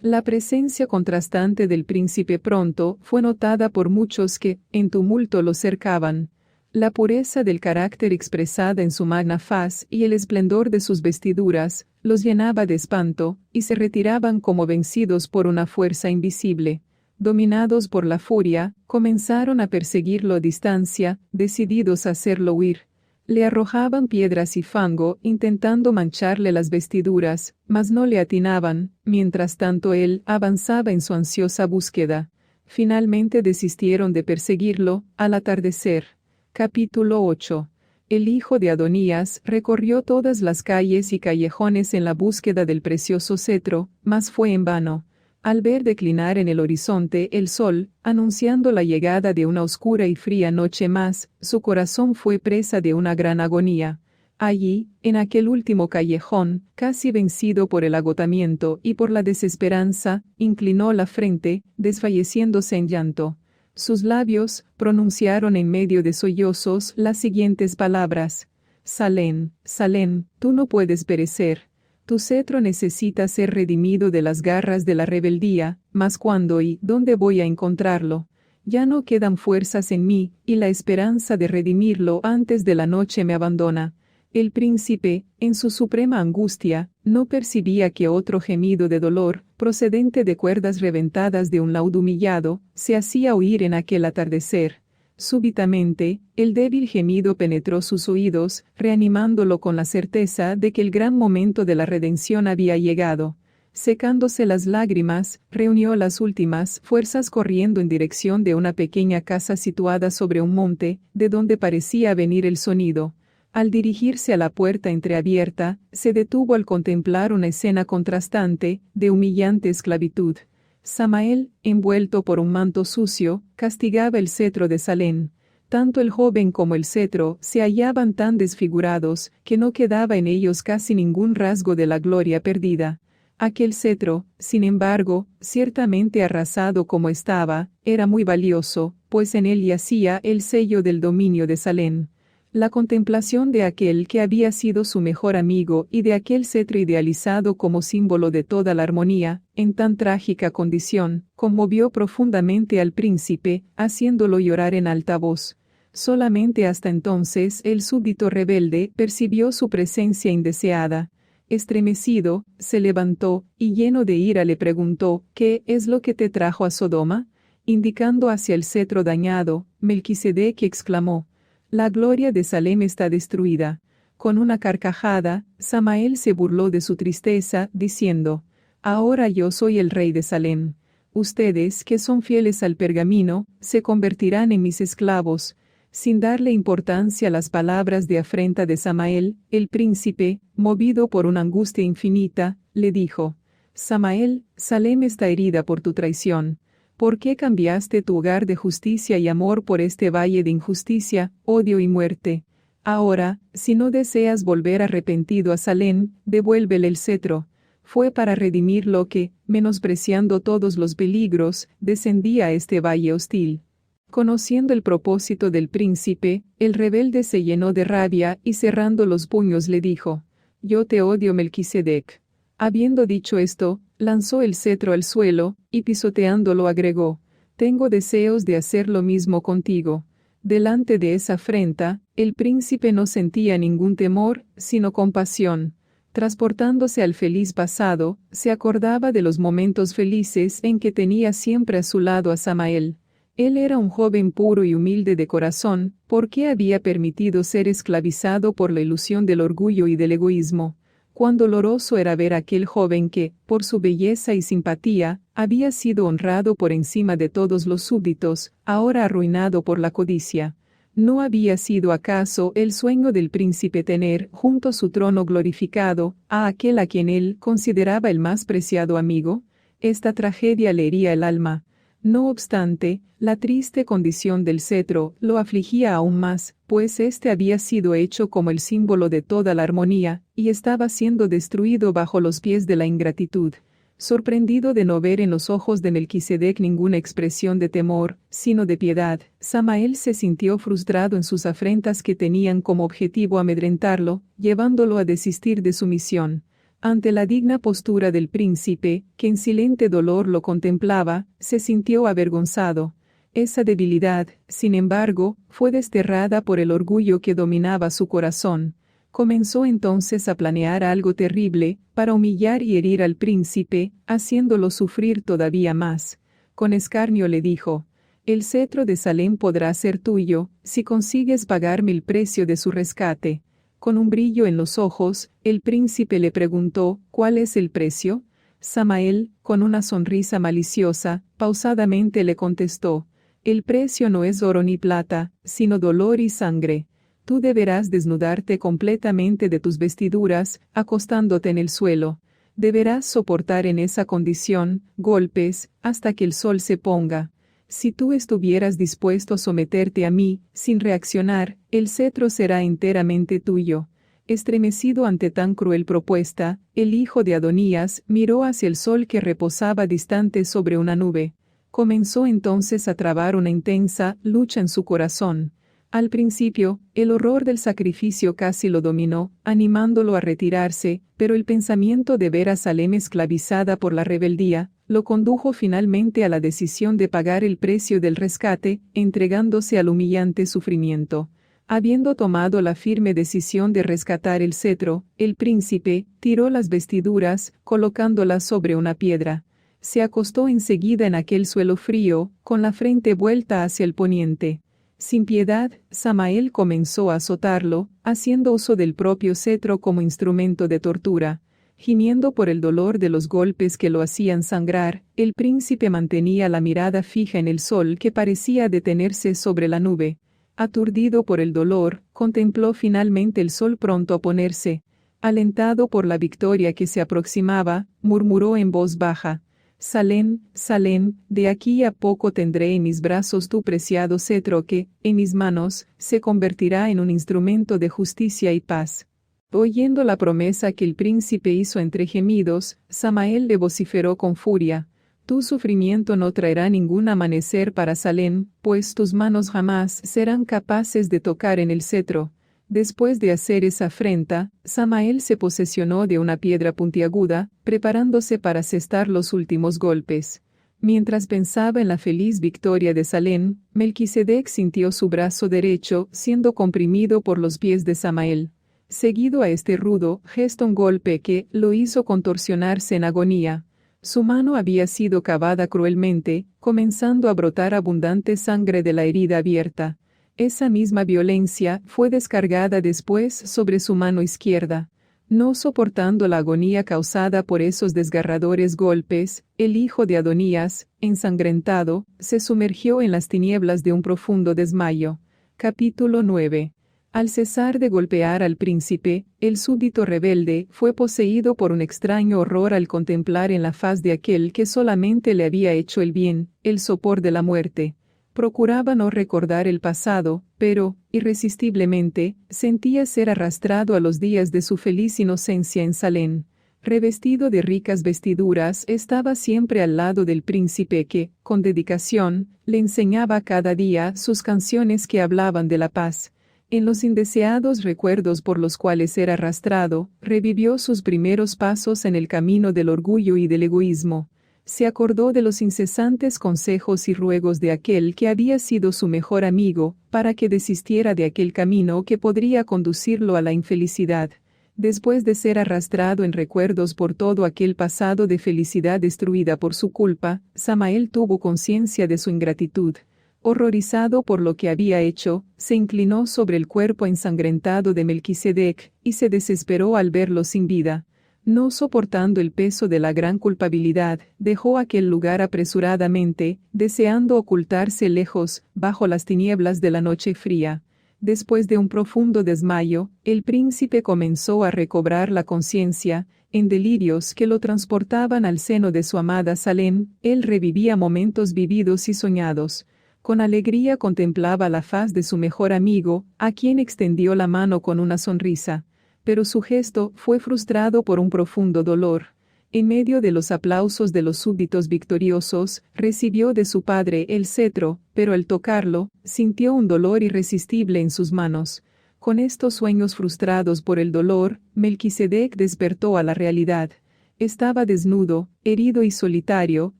La presencia contrastante del príncipe pronto fue notada por muchos que, en tumulto lo cercaban. La pureza del carácter expresada en su magna faz y el esplendor de sus vestiduras, los llenaba de espanto, y se retiraban como vencidos por una fuerza invisible. Dominados por la furia, comenzaron a perseguirlo a distancia, decididos a hacerlo huir. Le arrojaban piedras y fango intentando mancharle las vestiduras, mas no le atinaban, mientras tanto él avanzaba en su ansiosa búsqueda. Finalmente desistieron de perseguirlo, al atardecer. Capítulo 8. El hijo de Adonías recorrió todas las calles y callejones en la búsqueda del precioso cetro, mas fue en vano. Al ver declinar en el horizonte el sol, anunciando la llegada de una oscura y fría noche más, su corazón fue presa de una gran agonía. Allí, en aquel último callejón, casi vencido por el agotamiento y por la desesperanza, inclinó la frente, desfalleciéndose en llanto. Sus labios pronunciaron en medio de sollozos las siguientes palabras: Salén, Salén, tú no puedes perecer. Tu cetro necesita ser redimido de las garras de la rebeldía, mas ¿cuándo y dónde voy a encontrarlo? Ya no quedan fuerzas en mí, y la esperanza de redimirlo antes de la noche me abandona. El príncipe, en su suprema angustia, no percibía que otro gemido de dolor, procedente de cuerdas reventadas de un laúd humillado, se hacía oír en aquel atardecer. Súbitamente, el débil gemido penetró sus oídos, reanimándolo con la certeza de que el gran momento de la redención había llegado. Secándose las lágrimas, reunió las últimas fuerzas corriendo en dirección de una pequeña casa situada sobre un monte, de donde parecía venir el sonido. Al dirigirse a la puerta entreabierta, se detuvo al contemplar una escena contrastante, de humillante esclavitud. Samael, envuelto por un manto sucio, castigaba el cetro de Salén. Tanto el joven como el cetro se hallaban tan desfigurados, que no quedaba en ellos casi ningún rasgo de la gloria perdida. Aquel cetro, sin embargo, ciertamente arrasado como estaba, era muy valioso, pues en él yacía el sello del dominio de Salén. La contemplación de aquel que había sido su mejor amigo y de aquel cetro idealizado como símbolo de toda la armonía, en tan trágica condición, conmovió profundamente al príncipe, haciéndolo llorar en alta voz. Solamente hasta entonces el súbdito rebelde percibió su presencia indeseada. Estremecido, se levantó, y lleno de ira le preguntó: ¿Qué es lo que te trajo a Sodoma? Indicando hacia el cetro dañado, Melquisedec exclamó: La gloria de Salem está destruida. Con una carcajada, Samael se burló de su tristeza, diciendo: Ahora yo soy el rey de Salem. Ustedes, que son fieles al pergamino, se convertirán en mis esclavos. Sin darle importancia a las palabras de afrenta de Samael, el príncipe, movido por una angustia infinita, le dijo: Samael, Salem está herida por tu traición. ¿Por qué cambiaste tu hogar de justicia y amor por este valle de injusticia, odio y muerte? Ahora, si no deseas volver arrepentido a Salem, devuélvele el cetro. Fue para redimir lo que, menospreciando todos los peligros, descendía a este valle hostil. Conociendo el propósito del príncipe, el rebelde se llenó de rabia y cerrando los puños le dijo: Yo te odio, Melquisedec. Habiendo dicho esto, lanzó el cetro al suelo, y pisoteándolo agregó: Tengo deseos de hacer lo mismo contigo. Delante de esa afrenta, el príncipe no sentía ningún temor, sino compasión. Transportándose al feliz pasado, se acordaba de los momentos felices en que tenía siempre a su lado a Samael. Él era un joven puro y humilde de corazón, ¿por qué había permitido ser esclavizado por la ilusión del orgullo y del egoísmo? Cuán doloroso era ver a aquel joven que, por su belleza y simpatía, había sido honrado por encima de todos los súbditos, ahora arruinado por la codicia. ¿No había sido acaso el sueño del príncipe tener, junto a su trono glorificado, a aquel a quien él consideraba el más preciado amigo? Esta tragedia le hería el alma. No obstante, la triste condición del cetro lo afligía aún más, pues éste había sido hecho como el símbolo de toda la armonía, y estaba siendo destruido bajo los pies de la ingratitud. Sorprendido de no ver en los ojos de Melquisedec ninguna expresión de temor, sino de piedad, Samael se sintió frustrado en sus afrentas que tenían como objetivo amedrentarlo, llevándolo a desistir de su misión. Ante la digna postura del príncipe, que en silente dolor lo contemplaba, se sintió avergonzado. Esa debilidad, sin embargo, fue desterrada por el orgullo que dominaba su corazón. Comenzó entonces a planear algo terrible, para humillar y herir al príncipe, haciéndolo sufrir todavía más. Con escarnio le dijo: El cetro de Salem podrá ser tuyo, si consigues pagarme el precio de su rescate. Con un brillo en los ojos, el príncipe le preguntó, ¿cuál es el precio? Samael, con una sonrisa maliciosa, pausadamente le contestó, el precio no es oro ni plata, sino dolor y sangre. Tú deberás desnudarte completamente de tus vestiduras, acostándote en el suelo. Deberás soportar en esa condición golpes hasta que el sol se ponga. Si tú estuvieras dispuesto a someterte a mí, sin reaccionar, el cetro será enteramente tuyo. Estremecido ante tan cruel propuesta, el hijo de Adonías miró hacia el sol que reposaba distante sobre una nube. Comenzó entonces a trabar una intensa lucha en su corazón. Al principio, el horror del sacrificio casi lo dominó, animándolo a retirarse, pero el pensamiento de ver a Salem esclavizada por la rebeldía, lo condujo finalmente a la decisión de pagar el precio del rescate, entregándose al humillante sufrimiento. Habiendo tomado la firme decisión de rescatar el cetro, el príncipe tiró las vestiduras, colocándolas sobre una piedra. Se acostó enseguida en aquel suelo frío, con la frente vuelta hacia el poniente. Sin piedad, Samael comenzó a azotarlo, haciendo uso del propio cetro como instrumento de tortura. Gimiendo por el dolor de los golpes que lo hacían sangrar, el príncipe mantenía la mirada fija en el sol que parecía detenerse sobre la nube. Aturdido por el dolor, contempló finalmente el sol pronto a ponerse. Alentado por la victoria que se aproximaba, murmuró en voz baja, Salem, Salem, de aquí a poco tendré en mis brazos tu preciado cetro que, en mis manos, se convertirá en un instrumento de justicia y paz. Oyendo la promesa que el príncipe hizo entre gemidos, Samael le vociferó con furia, tu sufrimiento no traerá ningún amanecer para Salem, pues tus manos jamás serán capaces de tocar en el cetro. Después de hacer esa afrenta, Samael se posesionó de una piedra puntiaguda, preparándose para asestar los últimos golpes. Mientras pensaba en la feliz victoria de Salem, Melquisedec sintió su brazo derecho siendo comprimido por los pies de Samael. Seguido a este rudo gesto un golpe que lo hizo contorsionarse en agonía. Su mano había sido cavada cruelmente, comenzando a brotar abundante sangre de la herida abierta. Esa misma violencia fue descargada después sobre su mano izquierda. No soportando la agonía causada por esos desgarradores golpes, el hijo de Adonías, ensangrentado, se sumergió en las tinieblas de un profundo desmayo. Capítulo 9. Al cesar de golpear al príncipe, el súbdito rebelde fue poseído por un extraño horror al contemplar en la faz de aquel que solamente le había hecho el bien, el sopor de la muerte. Procuraba no recordar el pasado, pero, irresistiblemente, sentía ser arrastrado a los días de su feliz inocencia en Salem. Revestido de ricas vestiduras, estaba siempre al lado del príncipe que, con dedicación, le enseñaba cada día sus canciones que hablaban de la paz. En los indeseados recuerdos por los cuales era arrastrado, revivió sus primeros pasos en el camino del orgullo y del egoísmo. Se acordó de los incesantes consejos y ruegos de aquel que había sido su mejor amigo, para que desistiera de aquel camino que podría conducirlo a la infelicidad. Después de ser arrastrado en recuerdos por todo aquel pasado de felicidad destruida por su culpa, Samael tuvo conciencia de su ingratitud. Horrorizado por lo que había hecho, se inclinó sobre el cuerpo ensangrentado de Melquisedec, y se desesperó al verlo sin vida. No soportando el peso de la gran culpabilidad, dejó aquel lugar apresuradamente, deseando ocultarse lejos, bajo las tinieblas de la noche fría. Después de un profundo desmayo, el príncipe comenzó a recobrar la conciencia. En delirios que lo transportaban al seno de su amada Salem, él revivía momentos vividos y soñados. Con alegría contemplaba la faz de su mejor amigo, a quien extendió la mano con una sonrisa. Pero su gesto fue frustrado por un profundo dolor. En medio de los aplausos de los súbditos victoriosos, recibió de su padre el cetro, pero al tocarlo, sintió un dolor irresistible en sus manos. Con estos sueños frustrados por el dolor, Melquisedec despertó a la realidad. Estaba desnudo, herido y solitario,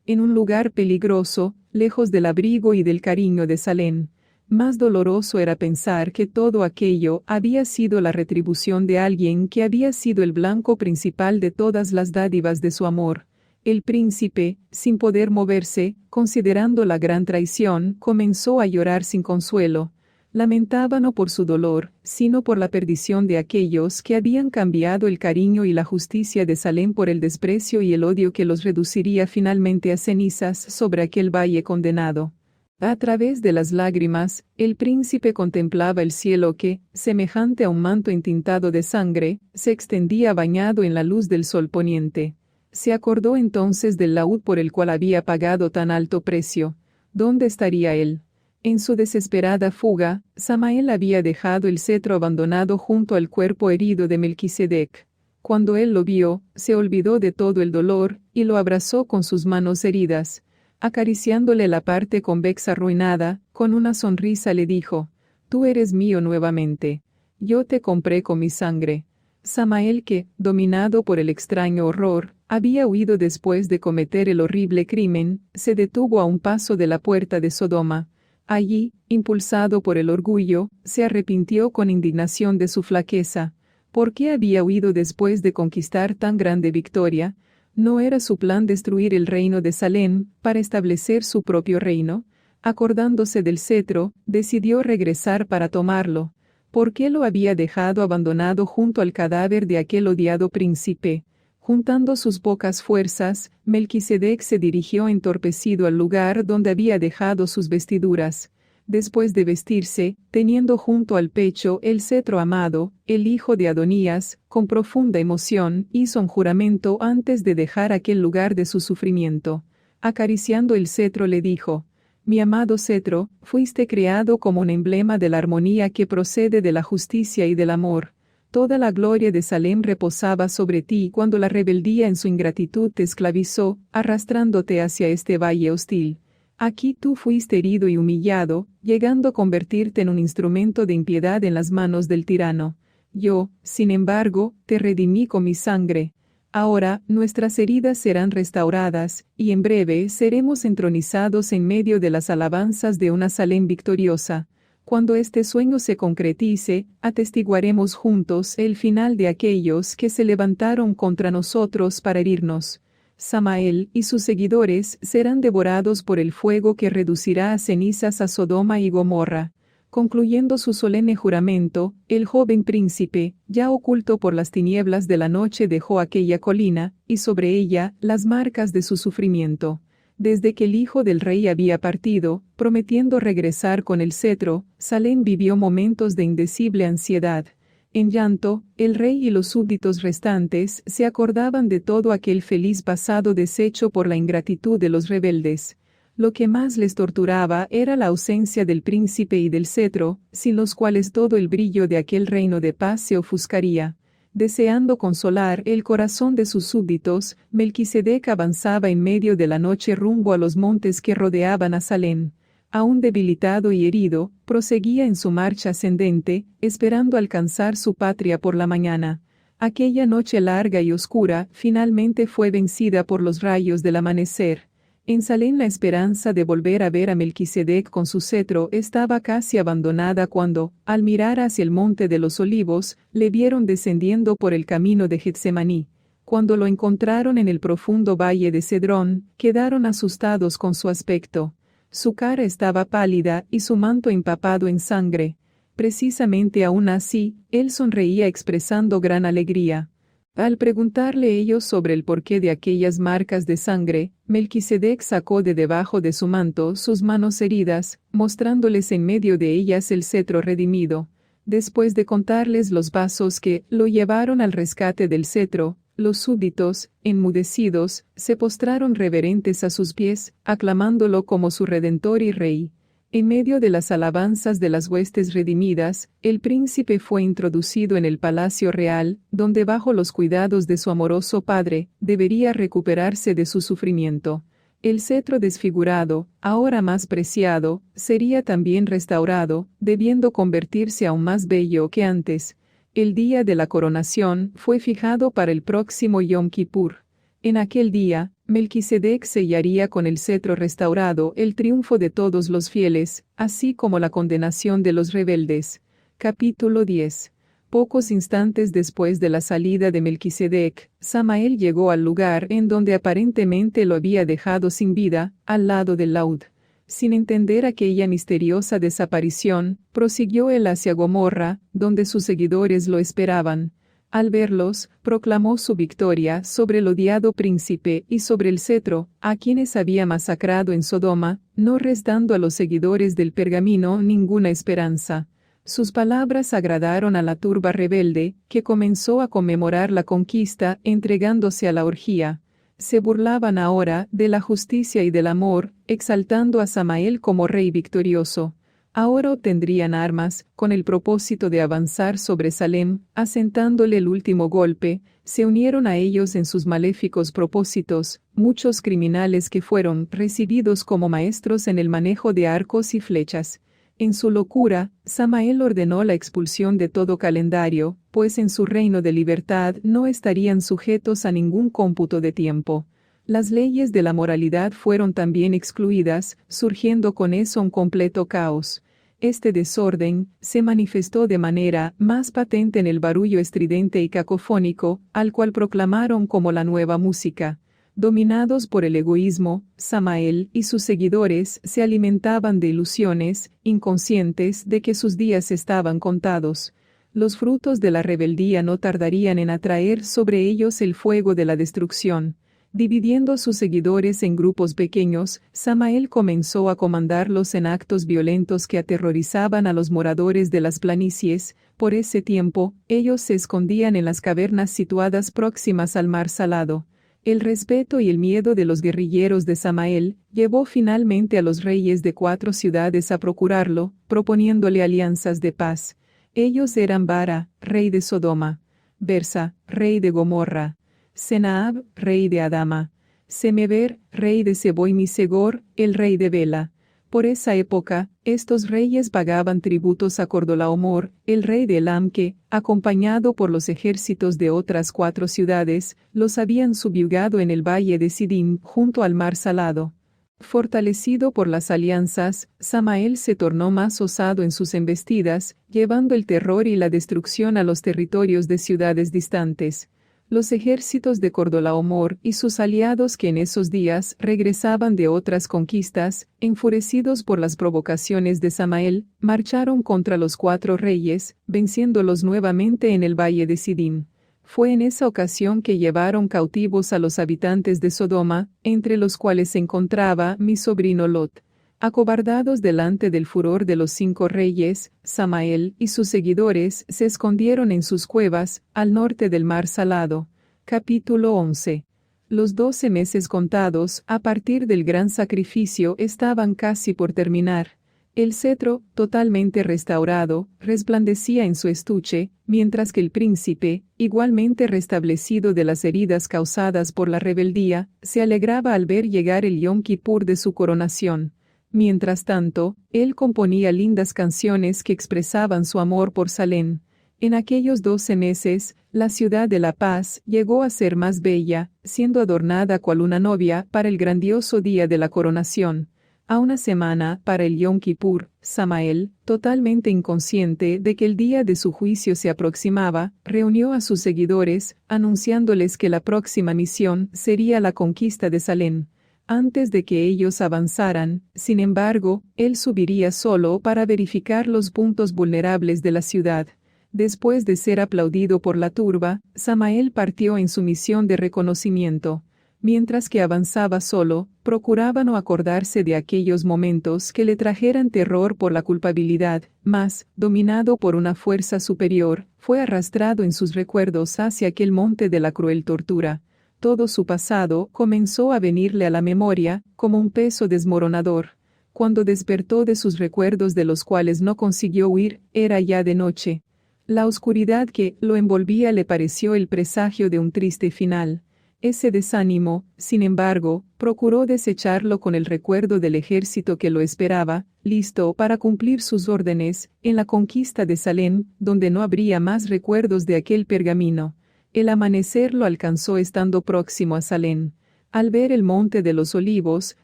en un lugar peligroso, lejos del abrigo y del cariño de Salem. Más doloroso era pensar que todo aquello había sido la retribución de alguien que había sido el blanco principal de todas las dádivas de su amor. El príncipe, sin poder moverse, considerando la gran traición, comenzó a llorar sin consuelo. Lamentaba no por su dolor, sino por la perdición de aquellos que habían cambiado el cariño y la justicia de Salem por el desprecio y el odio que los reduciría finalmente a cenizas sobre aquel valle condenado. A través de las lágrimas, el príncipe contemplaba el cielo que, semejante a un manto entintado de sangre, se extendía bañado en la luz del sol poniente. Se acordó entonces del laúd por el cual había pagado tan alto precio. ¿Dónde estaría él? En su desesperada fuga, Samael había dejado el cetro abandonado junto al cuerpo herido de Melquisedec. Cuando él lo vio, se olvidó de todo el dolor, y lo abrazó con sus manos heridas. Acariciándole la parte convexa arruinada, con una sonrisa le dijo: «Tú eres mío nuevamente. Yo te compré con mi sangre». Samael, que, dominado por el extraño horror, había huido después de cometer el horrible crimen, se detuvo a un paso de la puerta de Sodoma. Allí, impulsado por el orgullo, se arrepintió con indignación de su flaqueza. ¿Por qué había huido después de conquistar tan grande victoria? ¿No era su plan destruir el reino de Salem, para establecer su propio reino? Acordándose del cetro, decidió regresar para tomarlo. ¿Por qué lo había dejado abandonado junto al cadáver de aquel odiado príncipe? Juntando sus pocas fuerzas, Melquisedec se dirigió entorpecido al lugar donde había dejado sus vestiduras. Después de vestirse, teniendo junto al pecho el cetro amado, el hijo de Adonías, con profunda emoción, hizo un juramento antes de dejar aquel lugar de su sufrimiento. Acariciando el cetro le dijo: «Mi amado cetro, fuiste creado como un emblema de la armonía que procede de la justicia y del amor. Toda la gloria de Salem reposaba sobre ti cuando la rebeldía en su ingratitud te esclavizó, arrastrándote hacia este valle hostil. Aquí tú fuiste herido y humillado, llegando a convertirte en un instrumento de impiedad en las manos del tirano. Yo, sin embargo, te redimí con mi sangre. Ahora, nuestras heridas serán restauradas, y en breve seremos entronizados en medio de las alabanzas de una Salem victoriosa. Cuando este sueño se concretice, atestiguaremos juntos el final de aquellos que se levantaron contra nosotros para herirnos. Samael y sus seguidores serán devorados por el fuego que reducirá a cenizas a Sodoma y Gomorra». Concluyendo su solemne juramento, el joven príncipe, ya oculto por las tinieblas de la noche, dejó aquella colina, y sobre ella, las marcas de su sufrimiento. Desde que el hijo del rey había partido, prometiendo regresar con el cetro, Salem vivió momentos de indecible ansiedad. En llanto, el rey y los súbditos restantes se acordaban de todo aquel feliz pasado deshecho por la ingratitud de los rebeldes. Lo que más les torturaba era la ausencia del príncipe y del cetro, sin los cuales todo el brillo de aquel reino de paz se ofuscaría. Deseando consolar el corazón de sus súbditos, Melquisedec avanzaba en medio de la noche rumbo a los montes que rodeaban a Salem. Aún debilitado y herido, proseguía en su marcha ascendente, esperando alcanzar su patria por la mañana. Aquella noche larga y oscura finalmente fue vencida por los rayos del amanecer. En Salem la esperanza de volver a ver a Melquisedec con su cetro estaba casi abandonada cuando, al mirar hacia el monte de los Olivos, le vieron descendiendo por el camino de Getsemaní. Cuando lo encontraron en el profundo valle de Cedrón, quedaron asustados con su aspecto. Su cara estaba pálida y su manto empapado en sangre. Precisamente aún así, él sonreía expresando gran alegría. Al preguntarle ellos sobre el porqué de aquellas marcas de sangre, Melquisedec sacó de debajo de su manto sus manos heridas, mostrándoles en medio de ellas el cetro redimido. Después de contarles los vasos que lo llevaron al rescate del cetro, los súbditos, enmudecidos, se postraron reverentes a sus pies, aclamándolo como su Redentor y Rey. En medio de las alabanzas de las huestes redimidas, el príncipe fue introducido en el palacio real, donde bajo los cuidados de su amoroso padre, debería recuperarse de su sufrimiento. El cetro desfigurado, ahora más preciado, sería también restaurado, debiendo convertirse aún más bello que antes. El día de la coronación fue fijado para el próximo Yom Kippur. En aquel día, Melquisedec sellaría con el cetro restaurado el triunfo de todos los fieles, así como la condenación de los rebeldes. Capítulo 10. Pocos instantes después de la salida de Melquisedec, Samael llegó al lugar en donde aparentemente lo había dejado sin vida, al lado del laúd. Sin entender aquella misteriosa desaparición, prosiguió él hacia Gomorra, donde sus seguidores lo esperaban. Al verlos, proclamó su victoria sobre el odiado príncipe y sobre el cetro, a quienes había masacrado en Sodoma, no restando a los seguidores del pergamino ninguna esperanza. Sus palabras agradaron a la turba rebelde, que comenzó a conmemorar la conquista entregándose a la orgía. Se burlaban ahora de la justicia y del amor, exaltando a Samael como rey victorioso. Ahora obtendrían armas, con el propósito de avanzar sobre Salem, asentándole el último golpe. Se unieron a ellos en sus maléficos propósitos, muchos criminales que fueron recibidos como maestros en el manejo de arcos y flechas. En su locura, Samael ordenó la expulsión de todo calendario, pues en su reino de libertad no estarían sujetos a ningún cómputo de tiempo. Las leyes de la moralidad fueron también excluidas, surgiendo con eso un completo caos. Este desorden se manifestó de manera más patente en el barullo estridente y cacofónico, al cual proclamaron como la nueva música. Dominados por el egoísmo, Samael y sus seguidores se alimentaban de ilusiones, inconscientes de que sus días estaban contados. Los frutos de la rebeldía no tardarían en atraer sobre ellos el fuego de la destrucción. Dividiendo a sus seguidores en grupos pequeños, Samael comenzó a comandarlos en actos violentos que aterrorizaban a los moradores de las planicies. Por ese tiempo, ellos se escondían en las cavernas situadas próximas al mar Salado. El respeto y el miedo de los guerrilleros de Samael llevó finalmente a los reyes de 4 ciudades a procurarlo, proponiéndole alianzas de paz. Ellos eran Bara, rey de Sodoma; Bersa, rey de Gomorra; Senaab, rey de Adama; Semeber, rey de Seboim-y-Segor, el rey de Bela. Por esa época, estos reyes pagaban tributos a Cordolaomor, el rey de Elam que, acompañado por los ejércitos de otras 4 ciudades, los habían subyugado en el valle de Sidim, junto al mar Salado. Fortalecido por las alianzas, Samael se tornó más osado en sus embestidas, llevando el terror y la destrucción a los territorios de ciudades distantes. Los ejércitos de Cordolaomor y sus aliados que en esos días regresaban de otras conquistas, enfurecidos por las provocaciones de Samael, marcharon contra los 4 reyes, venciéndolos nuevamente en el valle de Sidim. Fue en esa ocasión que llevaron cautivos a los habitantes de Sodoma, entre los cuales se encontraba mi sobrino Lot. Acobardados delante del furor de los 5 reyes, Samael y sus seguidores se escondieron en sus cuevas, al norte del mar Salado. Capítulo 11. Los 12 meses contados, a partir del gran sacrificio, estaban casi por terminar. El cetro, totalmente restaurado, resplandecía en su estuche, mientras que el príncipe, igualmente restablecido de las heridas causadas por la rebeldía, se alegraba al ver llegar el Yom Kippur de su coronación. Mientras tanto, él componía lindas canciones que expresaban su amor por Salem. En aquellos 12 meses, la ciudad de la paz llegó a ser más bella, siendo adornada cual una novia para el grandioso día de la coronación. A una semana para el Yom Kippur, Samael, totalmente inconsciente de que el día de su juicio se aproximaba, reunió a sus seguidores, anunciándoles que la próxima misión sería la conquista de Salem. Antes de que ellos avanzaran, sin embargo, él subiría solo para verificar los puntos vulnerables de la ciudad. Después de ser aplaudido por la turba, Samael partió en su misión de reconocimiento. Mientras que avanzaba solo, procuraba no acordarse de aquellos momentos que le trajeran terror por la culpabilidad, mas, dominado por una fuerza superior, fue arrastrado en sus recuerdos hacia aquel monte de la cruel tortura. Todo su pasado comenzó a venirle a la memoria, como un peso desmoronador. Cuando despertó de sus recuerdos de los cuales no consiguió huir, era ya de noche. La oscuridad que lo envolvía le pareció el presagio de un triste final. Ese desánimo, sin embargo, procuró desecharlo con el recuerdo del ejército que lo esperaba, listo para cumplir sus órdenes, en la conquista de Salem, donde no habría más recuerdos de aquel pergamino. El amanecer lo alcanzó estando próximo a Salem. Al ver el monte de los olivos,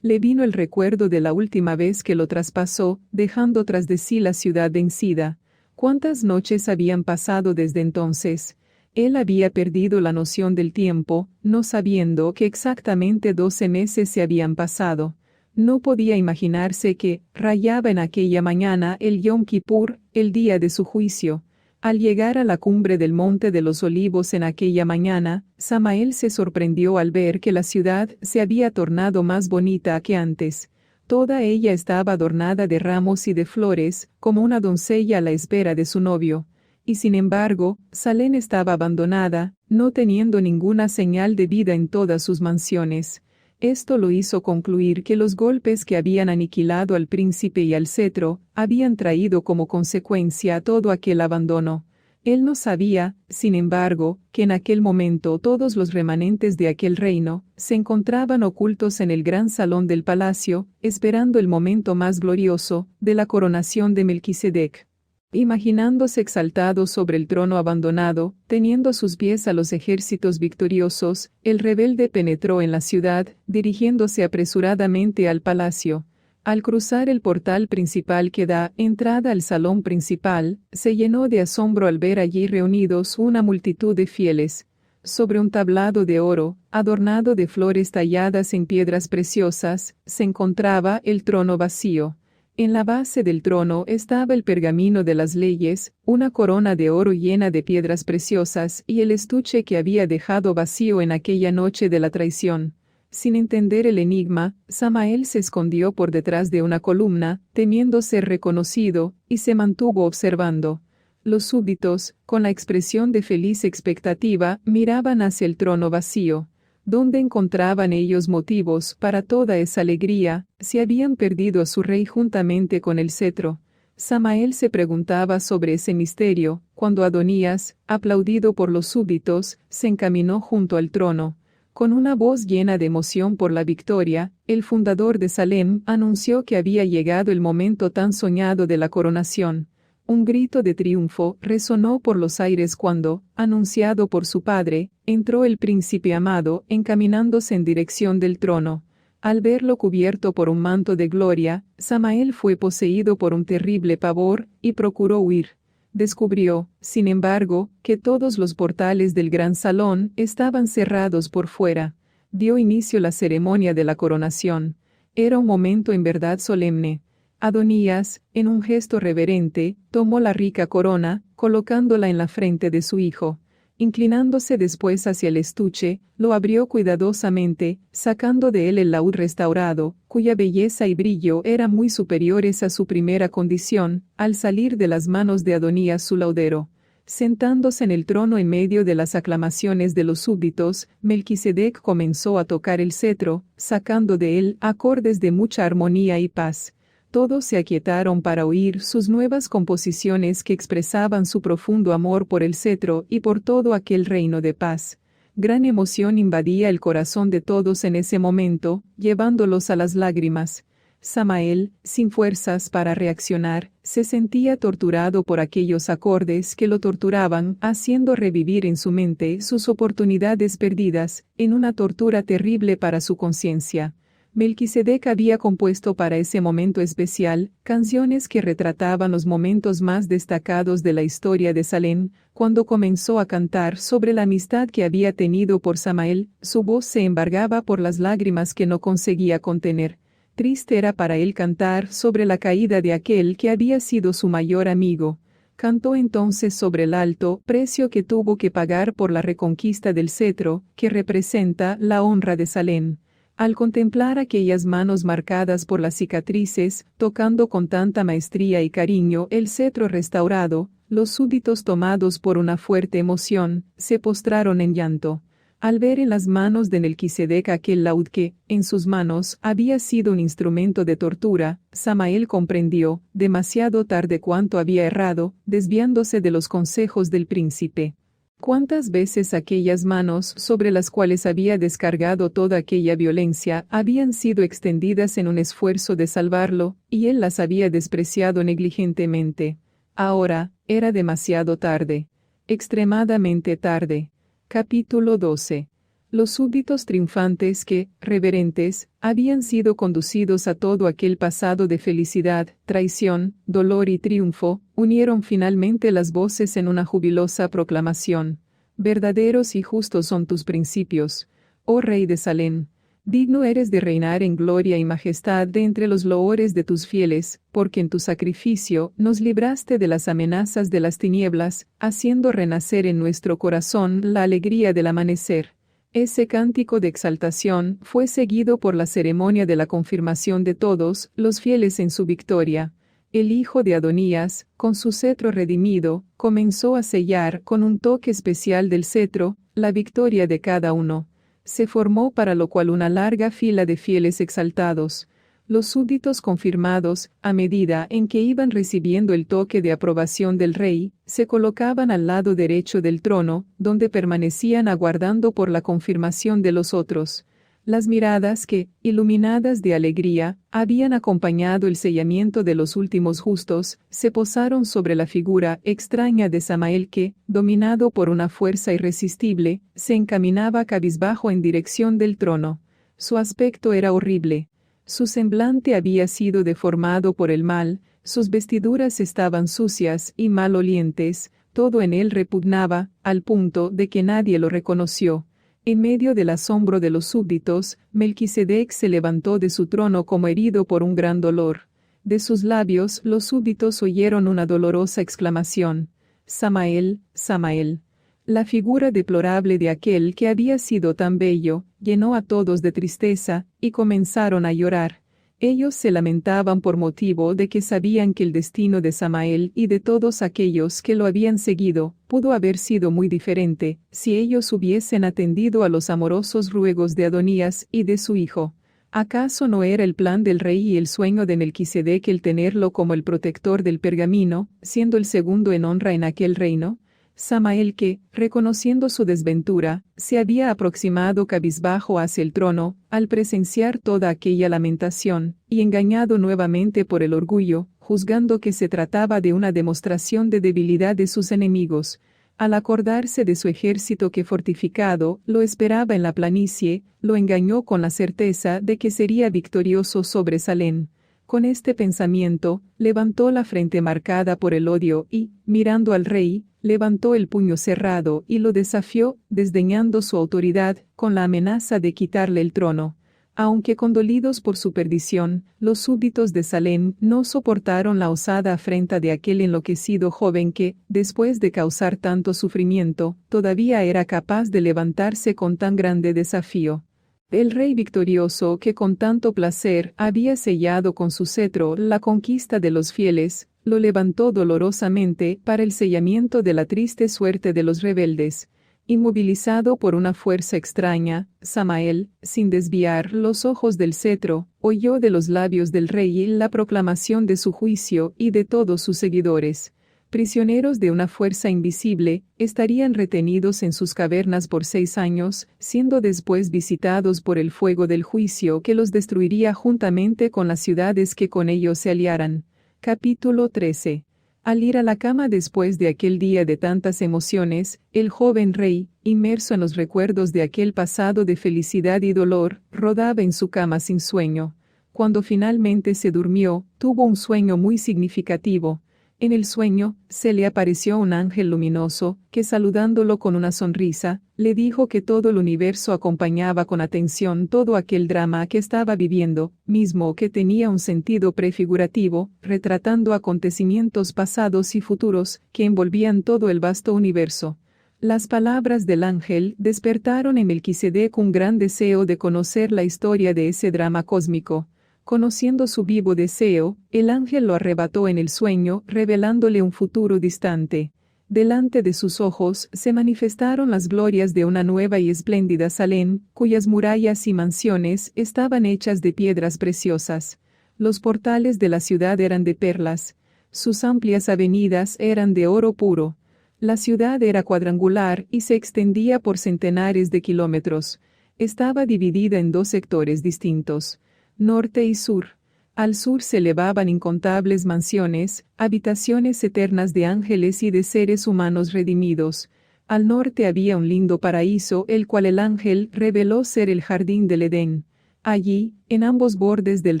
le vino el recuerdo de la última vez que lo traspasó, dejando tras de sí la ciudad vencida. ¿Cuántas noches habían pasado desde entonces? Él había perdido la noción del tiempo, no sabiendo que exactamente 12 meses se habían pasado. No podía imaginarse que rayaba en aquella mañana el Yom Kippur, el día de su juicio. Al llegar a la cumbre del Monte de los Olivos en aquella mañana, Samael se sorprendió al ver que la ciudad se había tornado más bonita que antes. Toda ella estaba adornada de ramos y de flores, como una doncella a la espera de su novio. Y sin embargo, Salem estaba abandonada, no teniendo ninguna señal de vida en todas sus mansiones. Esto lo hizo concluir que los golpes que habían aniquilado al príncipe y al cetro, habían traído como consecuencia todo aquel abandono. Él no sabía, sin embargo, que en aquel momento todos los remanentes de aquel reino se encontraban ocultos en el gran salón del palacio, esperando el momento más glorioso de la coronación de Melquisedec. Imaginándose exaltado sobre el trono abandonado, teniendo a sus pies a los ejércitos victoriosos, el rebelde penetró en la ciudad, dirigiéndose apresuradamente al palacio. Al cruzar el portal principal que da entrada al salón principal, se llenó de asombro al ver allí reunidos una multitud de fieles. Sobre un tablado de oro, adornado de flores talladas en piedras preciosas, se encontraba el trono vacío. En la base del trono estaba el pergamino de las leyes, una corona de oro llena de piedras preciosas y el estuche que había dejado vacío en aquella noche de la traición. Sin entender el enigma, Samael se escondió por detrás de una columna, temiendo ser reconocido, y se mantuvo observando. Los súbditos, con la expresión de feliz expectativa, miraban hacia el trono vacío. ¿Dónde encontraban ellos motivos para toda esa alegría, si habían perdido a su rey juntamente con el cetro? Samael se preguntaba sobre ese misterio, cuando Adonías, aplaudido por los súbditos, se encaminó junto al trono. Con una voz llena de emoción por la victoria, el fundador de Salem anunció que había llegado el momento tan soñado de la coronación. Un grito de triunfo resonó por los aires cuando, anunciado por su padre, entró el príncipe amado, encaminándose en dirección del trono. Al verlo cubierto por un manto de gloria, Samael fue poseído por un terrible pavor, y procuró huir. Descubrió, sin embargo, que todos los portales del gran salón estaban cerrados por fuera. Dio inicio la ceremonia de la coronación. Era un momento en verdad solemne. Adonías, en un gesto reverente, tomó la rica corona, colocándola en la frente de su hijo. Inclinándose después hacia el estuche, lo abrió cuidadosamente, sacando de él el laúd restaurado, cuya belleza y brillo eran muy superiores a su primera condición, al salir de las manos de Adonías su laudero. Sentándose en el trono en medio de las aclamaciones de los súbditos, Melquisedec comenzó a tocar el cetro, sacando de él acordes de mucha armonía y paz. Todos se aquietaron para oír sus nuevas composiciones que expresaban su profundo amor por el cetro y por todo aquel reino de paz. Gran emoción invadía el corazón de todos en ese momento, llevándolos a las lágrimas. Samael, sin fuerzas para reaccionar, se sentía torturado por aquellos acordes que lo torturaban, haciendo revivir en su mente sus oportunidades perdidas, en una tortura terrible para su conciencia. Melquisedec había compuesto para ese momento especial, canciones que retrataban los momentos más destacados de la historia de Salem. Cuando comenzó a cantar sobre la amistad que había tenido por Samael, su voz se embargaba por las lágrimas que no conseguía contener. Triste era para él cantar sobre la caída de aquel que había sido su mayor amigo. Cantó entonces sobre el alto precio que tuvo que pagar por la reconquista del cetro, que representa la honra de Salem. Al contemplar aquellas manos marcadas por las cicatrices, tocando con tanta maestría y cariño el cetro restaurado, los súbditos tomados por una fuerte emoción, se postraron en llanto. Al ver en las manos de Melquisedec aquel laúd que, en sus manos, había sido un instrumento de tortura, Samael comprendió, demasiado tarde cuánto había errado, desviándose de los consejos del príncipe. ¿Cuántas veces aquellas manos sobre las cuales había descargado toda aquella violencia habían sido extendidas en un esfuerzo de salvarlo, y él las había despreciado negligentemente? Ahora, era demasiado tarde. Extremadamente tarde. Capítulo 12. Los súbditos triunfantes que, reverentes, habían sido conducidos a todo aquel pasado de felicidad, traición, dolor y triunfo, unieron finalmente las voces en una jubilosa proclamación. Verdaderos y justos son tus principios, oh Rey de Salem. Digno eres de reinar en gloria y majestad de entre los loores de tus fieles, porque en tu sacrificio nos libraste de las amenazas de las tinieblas, haciendo renacer en nuestro corazón la alegría del amanecer. Ese cántico de exaltación fue seguido por la ceremonia de la confirmación de todos los fieles en su victoria. El hijo de Adonías, con su cetro redimido, comenzó a sellar con un toque especial del cetro la victoria de cada uno. Se formó para lo cual una larga fila de fieles exaltados. Los súbditos confirmados, a medida en que iban recibiendo el toque de aprobación del rey, se colocaban al lado derecho del trono, donde permanecían aguardando por la confirmación de los otros. Las miradas que, iluminadas de alegría, habían acompañado el sellamiento de los últimos justos, se posaron sobre la figura extraña de Samael que, dominado por una fuerza irresistible, se encaminaba cabizbajo en dirección del trono. Su aspecto era horrible. Su semblante había sido deformado por el mal, sus vestiduras estaban sucias y malolientes, todo en él repugnaba, al punto de que nadie lo reconoció. En medio del asombro de los súbditos, Melquisedec se levantó de su trono como herido por un gran dolor. De sus labios los súbditos oyeron una dolorosa exclamación: «Samael, Samael». La figura deplorable de aquel que había sido tan bello, llenó a todos de tristeza, y comenzaron a llorar. Ellos se lamentaban por motivo de que sabían que el destino de Samael y de todos aquellos que lo habían seguido, pudo haber sido muy diferente, si ellos hubiesen atendido a los amorosos ruegos de Adonías y de su hijo. ¿Acaso no era el plan del rey y el sueño de Melquisedec el tenerlo como el protector del pergamino, siendo el segundo en honra en aquel reino? Samael que, reconociendo su desventura, se había aproximado cabizbajo hacia el trono, al presenciar toda aquella lamentación, y engañado nuevamente por el orgullo, juzgando que se trataba de una demostración de debilidad de sus enemigos. Al acordarse de su ejército que fortificado lo esperaba en la planicie, lo engañó con la certeza de que sería victorioso sobre Salem. Con este pensamiento, levantó la frente marcada por el odio y, mirando al rey, levantó el puño cerrado y lo desafió, desdeñando su autoridad, con la amenaza de quitarle el trono. Aunque condolidos por su perdición, los súbditos de Salem no soportaron la osada afrenta de aquel enloquecido joven que, después de causar tanto sufrimiento, todavía era capaz de levantarse con tan grande desafío. El rey victorioso que con tanto placer había sellado con su cetro la conquista de los fieles, lo levantó dolorosamente para el sellamiento de la triste suerte de los rebeldes. Inmovilizado por una fuerza extraña, Samael, sin desviar los ojos del cetro, oyó de los labios del rey la proclamación de su juicio y de todos sus seguidores. Prisioneros de una fuerza invisible, estarían retenidos en sus cavernas por 6 años, siendo después visitados por el fuego del juicio que los destruiría juntamente con las ciudades que con ellos se aliaran. Capítulo 13. Al ir a la cama después de aquel día de tantas emociones, el joven rey, inmerso en los recuerdos de aquel pasado de felicidad y dolor, rodaba en su cama sin sueño. Cuando finalmente se durmió, tuvo un sueño muy significativo. En el sueño, se le apareció un ángel luminoso, que saludándolo con una sonrisa, le dijo que todo el universo acompañaba con atención todo aquel drama que estaba viviendo, mismo que tenía un sentido prefigurativo, retratando acontecimientos pasados y futuros, que envolvían todo el vasto universo. Las palabras del ángel despertaron en Melquisedec un gran deseo de conocer la historia de ese drama cósmico. Conociendo su vivo deseo, el ángel lo arrebató en el sueño, revelándole un futuro distante. Delante de sus ojos se manifestaron las glorias de una nueva y espléndida Salem, cuyas murallas y mansiones estaban hechas de piedras preciosas. Los portales de la ciudad eran de perlas. Sus amplias avenidas eran de oro puro. La ciudad era cuadrangular y se extendía por centenares de kilómetros. Estaba dividida en 2 sectores distintos, norte y sur. Al sur se elevaban incontables mansiones, habitaciones eternas de ángeles y de seres humanos redimidos. Al norte había un lindo paraíso, el cual el ángel reveló ser el jardín del Edén. Allí, en ambos bordes del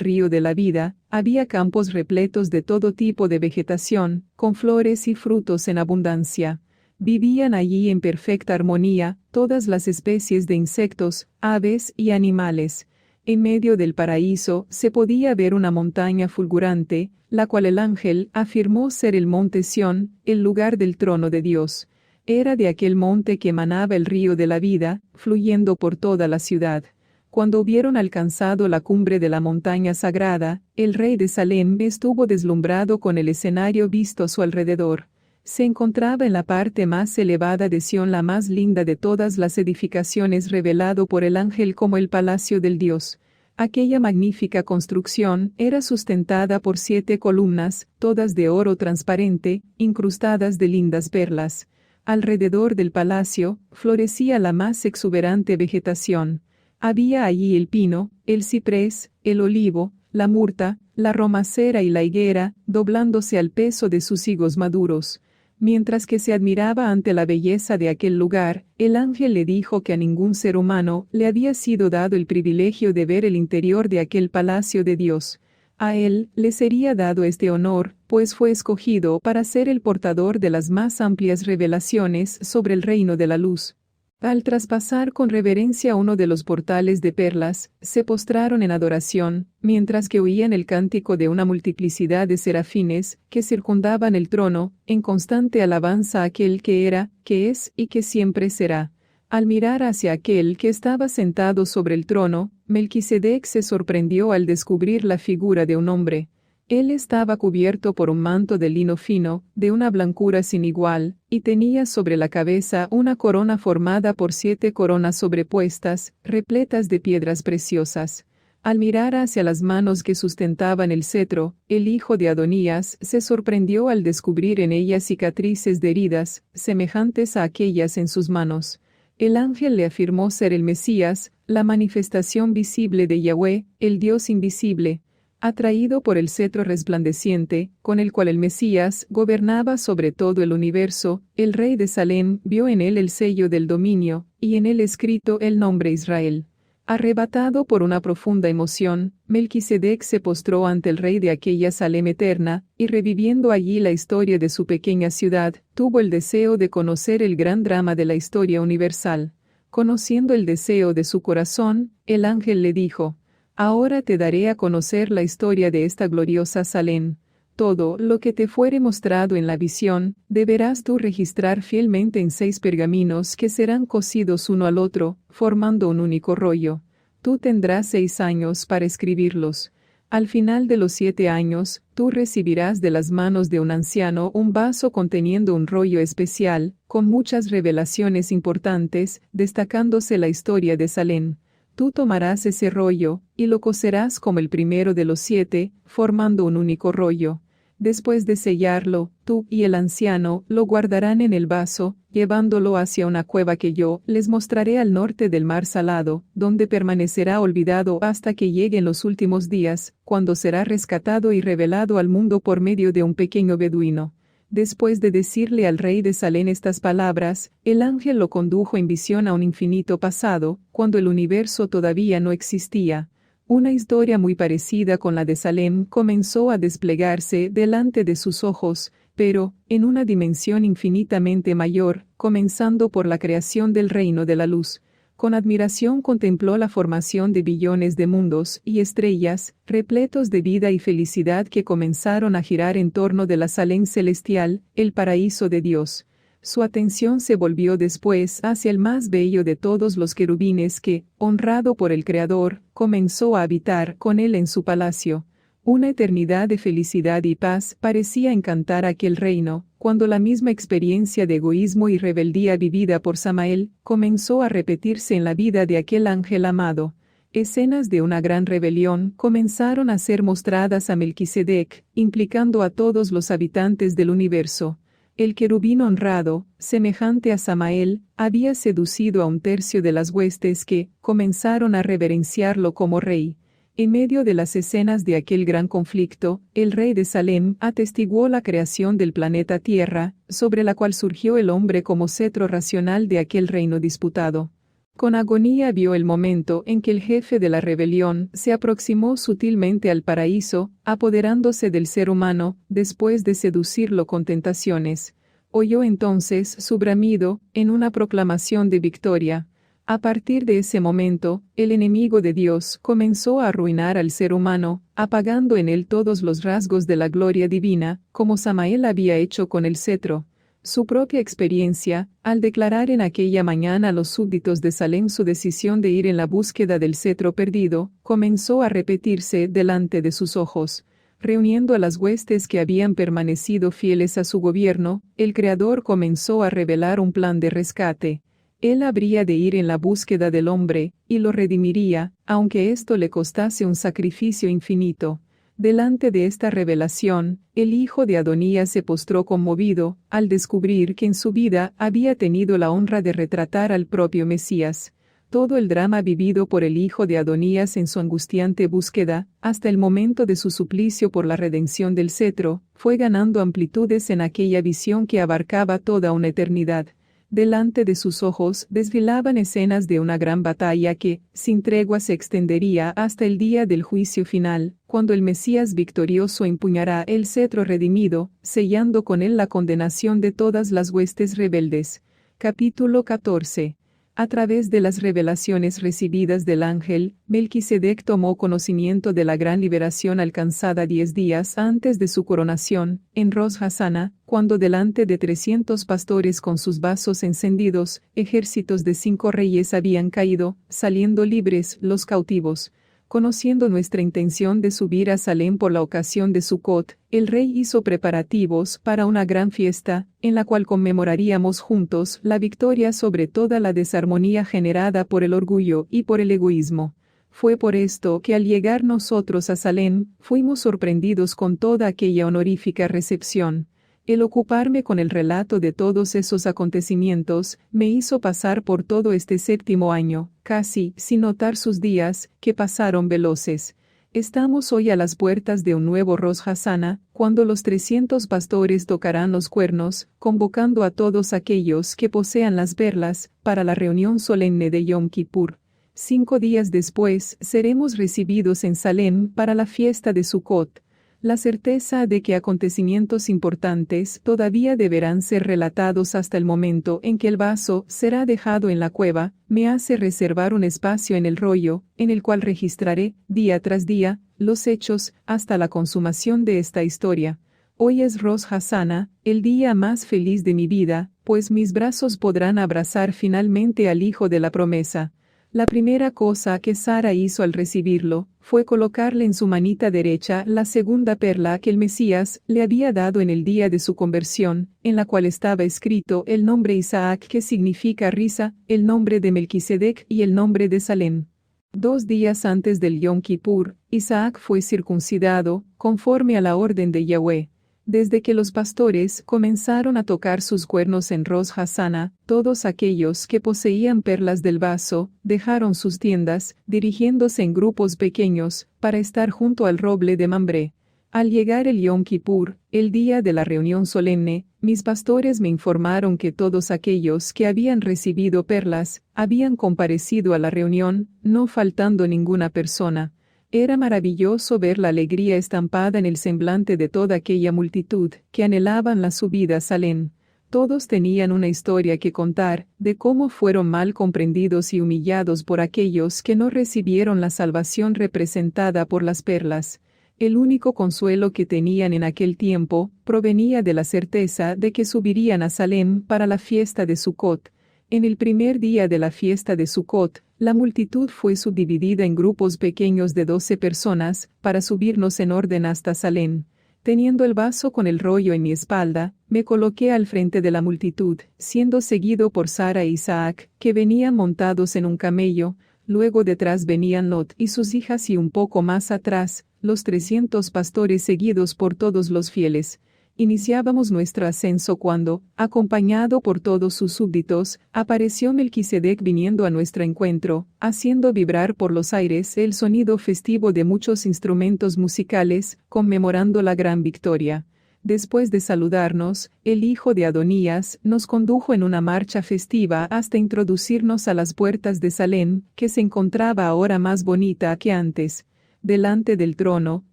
río de la vida, había campos repletos de todo tipo de vegetación, con flores y frutos en abundancia. Vivían allí en perfecta armonía todas las especies de insectos, aves y animales. En medio del paraíso se podía ver una montaña fulgurante, la cual el ángel afirmó ser el monte Sión, el lugar del trono de Dios. Era de aquel monte que emanaba el río de la vida, fluyendo por toda la ciudad. Cuando hubieron alcanzado la cumbre de la montaña sagrada, el rey de Salem estuvo deslumbrado con el escenario visto a su alrededor. Se encontraba en la parte más elevada de Sión, la más linda de todas las edificaciones, revelado por el ángel como el palacio del Dios. Aquella magnífica construcción era sustentada por 7 columnas, todas de oro transparente, incrustadas de lindas perlas. Alrededor del palacio florecía la más exuberante vegetación. Había allí el pino, el ciprés, el olivo, la murta, la romacera y la higuera, doblándose al peso de sus higos maduros. Mientras que se admiraba ante la belleza de aquel lugar, el ángel le dijo que a ningún ser humano le había sido dado el privilegio de ver el interior de aquel palacio de Dios. A él le sería dado este honor, pues fue escogido para ser el portador de las más amplias revelaciones sobre el reino de la luz. Al traspasar con reverencia uno de los portales de perlas, se postraron en adoración, mientras que oían el cántico de una multiplicidad de serafines, que circundaban el trono, en constante alabanza a aquel que era, que es y que siempre será. Al mirar hacia aquel que estaba sentado sobre el trono, Melquisedec se sorprendió al descubrir la figura de un hombre. Él estaba cubierto por un manto de lino fino, de una blancura sin igual, y tenía sobre la cabeza una corona formada por 7 coronas sobrepuestas, repletas de piedras preciosas. Al mirar hacia las manos que sustentaban el cetro, el hijo de Adonías se sorprendió al descubrir en ellas cicatrices de heridas, semejantes a aquellas en sus manos. El ángel le afirmó ser el Mesías, la manifestación visible de Yahweh, el Dios invisible. Atraído por el cetro resplandeciente, con el cual el Mesías gobernaba sobre todo el universo, el rey de Salem vio en él el sello del dominio, y en él escrito el nombre Israel. Arrebatado por una profunda emoción, Melquisedec se postró ante el rey de aquella Salem eterna, y reviviendo allí la historia de su pequeña ciudad, tuvo el deseo de conocer el gran drama de la historia universal. Conociendo el deseo de su corazón, el ángel le dijo: Ahora te daré a conocer la historia de esta gloriosa Salem. Todo lo que te fuere mostrado en la visión, deberás tú registrar fielmente en 6 pergaminos que serán cosidos uno al otro, formando un único rollo. Tú tendrás 6 años para escribirlos. Al final de los 7 años, tú recibirás de las manos de un anciano un vaso conteniendo un rollo especial, con muchas revelaciones importantes, destacándose la historia de Salem. Tú tomarás ese rollo, y lo coserás como el primero de los 7, formando un único rollo. Después de sellarlo, tú y el anciano lo guardarán en el vaso, llevándolo hacia una cueva que yo les mostraré al norte del mar Salado, donde permanecerá olvidado hasta que lleguen los últimos días, cuando será rescatado y revelado al mundo por medio de un pequeño beduino. Después de decirle al rey de Salem estas palabras, el ángel lo condujo en visión a un infinito pasado, cuando el universo todavía no existía. Una historia muy parecida con la de Salem comenzó a desplegarse delante de sus ojos, pero, en una dimensión infinitamente mayor, comenzando por la creación del reino de la luz. Con admiración contempló la formación de billones de mundos y estrellas, repletos de vida y felicidad que comenzaron a girar en torno de la Salem celestial, el paraíso de Dios. Su atención se volvió después hacia el más bello de todos los querubines que, honrado por el Creador, comenzó a habitar con él en su palacio. Una eternidad de felicidad y paz parecía encantar aquel reino, cuando la misma experiencia de egoísmo y rebeldía vivida por Samael comenzó a repetirse en la vida de aquel ángel amado. Escenas de una gran rebelión comenzaron a ser mostradas a Melquisedec, implicando a todos los habitantes del universo. El querubín honrado, semejante a Samael, había seducido a 1/3 de las huestes que comenzaron a reverenciarlo como rey. En medio de las escenas de aquel gran conflicto, el rey de Salem atestiguó la creación del planeta Tierra, sobre la cual surgió el hombre como cetro racional de aquel reino disputado. Con agonía vio el momento en que el jefe de la rebelión se aproximó sutilmente al paraíso, apoderándose del ser humano, después de seducirlo con tentaciones. Oyó entonces su bramido, en una proclamación de victoria. A partir de ese momento, el enemigo de Dios comenzó a arruinar al ser humano, apagando en él todos los rasgos de la gloria divina, como Samael había hecho con el cetro. Su propia experiencia, al declarar en aquella mañana a los súbditos de Salem su decisión de ir en la búsqueda del cetro perdido, comenzó a repetirse delante de sus ojos. Reuniendo a las huestes que habían permanecido fieles a su gobierno, el Creador comenzó a revelar un plan de rescate. Él habría de ir en la búsqueda del hombre, y lo redimiría, aunque esto le costase un sacrificio infinito. Delante de esta revelación, el hijo de Adonías se postró conmovido, al descubrir que en su vida había tenido la honra de retratar al propio Mesías. Todo el drama vivido por el hijo de Adonías en su angustiante búsqueda, hasta el momento de su suplicio por la redención del cetro, fue ganando amplitudes en aquella visión que abarcaba toda una eternidad. Delante de sus ojos desfilaban escenas de una gran batalla que, sin tregua, se extendería hasta el día del juicio final, cuando el Mesías victorioso empuñará el cetro redimido, sellando con él la condenación de todas las huestes rebeldes. Capítulo 14. A través de las revelaciones recibidas del ángel, Melquisedec tomó conocimiento de la gran liberación alcanzada 10 días antes de su coronación, en Rosh Hashanah, cuando delante de 300 pastores con sus vasos encendidos, ejércitos de 5 reyes habían caído, saliendo libres los cautivos. Conociendo nuestra intención de subir a Salem por la ocasión de Sucot, el rey hizo preparativos para una gran fiesta, en la cual conmemoraríamos juntos la victoria sobre toda la desarmonía generada por el orgullo y por el egoísmo. Fue por esto que al llegar nosotros a Salem, fuimos sorprendidos con toda aquella honorífica recepción. El ocuparme con el relato de todos esos acontecimientos, me hizo pasar por todo este 7º año, casi sin notar sus días, que pasaron veloces. Estamos hoy a las puertas de un nuevo Rosh Hashanah, cuando los 300 pastores tocarán los cuernos, convocando a todos aquellos que posean las perlas, para la reunión solemne de Yom Kippur. 5 días después, seremos recibidos en Salem para la fiesta de Sucot. La certeza de que acontecimientos importantes todavía deberán ser relatados hasta el momento en que el vaso será dejado en la cueva, me hace reservar un espacio en el rollo, en el cual registraré, día tras día, los hechos, hasta la consumación de esta historia. Hoy es Rosh Hashanah, el día más feliz de mi vida, pues mis brazos podrán abrazar finalmente al Hijo de la promesa. La primera cosa que Sara hizo al recibirlo, fue colocarle en su manita derecha la segunda perla que el Mesías le había dado en el día de su conversión, en la cual estaba escrito el nombre Isaac, que significa risa, el nombre de Melquisedec y el nombre de Salem. 2 días antes del Yom Kippur, Isaac fue circuncidado, conforme a la orden de Yahweh. Desde que los pastores comenzaron a tocar sus cuernos en Rosh Hashanah, todos aquellos que poseían perlas del vaso, dejaron sus tiendas, dirigiéndose en grupos pequeños, para estar junto al roble de Mambré. Al llegar el Yom Kippur, el día de la reunión solemne, mis pastores me informaron que todos aquellos que habían recibido perlas, habían comparecido a la reunión, no faltando ninguna persona. Era maravilloso ver la alegría estampada en el semblante de toda aquella multitud, que anhelaban la subida a Salem. Todos tenían una historia que contar, de cómo fueron mal comprendidos y humillados por aquellos que no recibieron la salvación representada por las perlas. El único consuelo que tenían en aquel tiempo, provenía de la certeza de que subirían a Salem para la fiesta de Sucot. En el primer día de la fiesta de Sucot, la multitud fue subdividida en grupos pequeños de 12 personas, para subirnos en orden hasta Salem. Teniendo el vaso con el rollo en mi espalda, me coloqué al frente de la multitud, siendo seguido por Sara e Isaac, que venían montados en un camello. Luego detrás venían Lot y sus hijas, y un poco más atrás, los 300 pastores seguidos por todos los fieles. Iniciábamos nuestro ascenso cuando, acompañado por todos sus súbditos, apareció Melquisedec viniendo a nuestro encuentro, haciendo vibrar por los aires el sonido festivo de muchos instrumentos musicales, conmemorando la gran victoria. Después de saludarnos, el hijo de Adonías nos condujo en una marcha festiva hasta introducirnos a las puertas de Salem, que se encontraba ahora más bonita que antes. Delante del trono,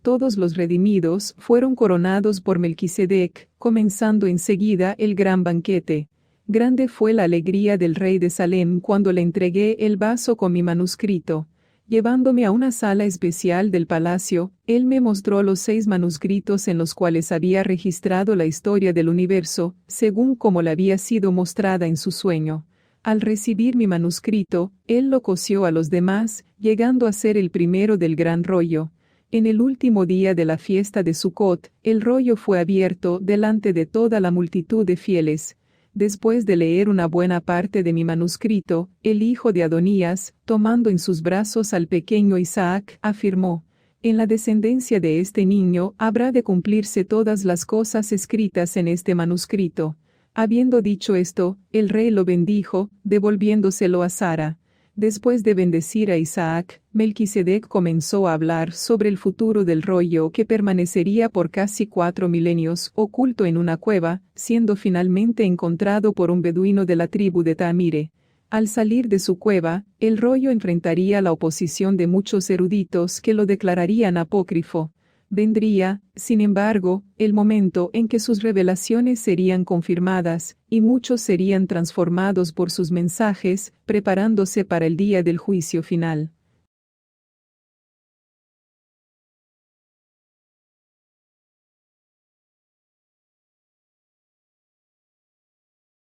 todos los redimidos fueron coronados por Melquisedec, comenzando enseguida el gran banquete. Grande fue la alegría del rey de Salem cuando le entregué el vaso con mi manuscrito. Llevándome a una sala especial del palacio, él me mostró los 6 manuscritos en los cuales había registrado la historia del universo, según como le había sido mostrada en su sueño. Al recibir mi manuscrito, él lo cosió a los demás, llegando a ser el primero del gran rollo. En el último día de la fiesta de Sucot, el rollo fue abierto delante de toda la multitud de fieles. Después de leer una buena parte de mi manuscrito, el hijo de Adonías, tomando en sus brazos al pequeño Isaac, afirmó: «En la descendencia de este niño habrá de cumplirse todas las cosas escritas en este manuscrito». Habiendo dicho esto, el rey lo bendijo, devolviéndoselo a Sara. Después de bendecir a Isaac, Melquisedec comenzó a hablar sobre el futuro del rollo que permanecería por casi 4 milenios oculto en una cueva, siendo finalmente encontrado por un beduino de la tribu de Tamire. Al salir de su cueva, el rollo enfrentaría la oposición de muchos eruditos que lo declararían apócrifo. Vendría, sin embargo, el momento en que sus revelaciones serían confirmadas, y muchos serían transformados por sus mensajes, preparándose para el día del juicio final.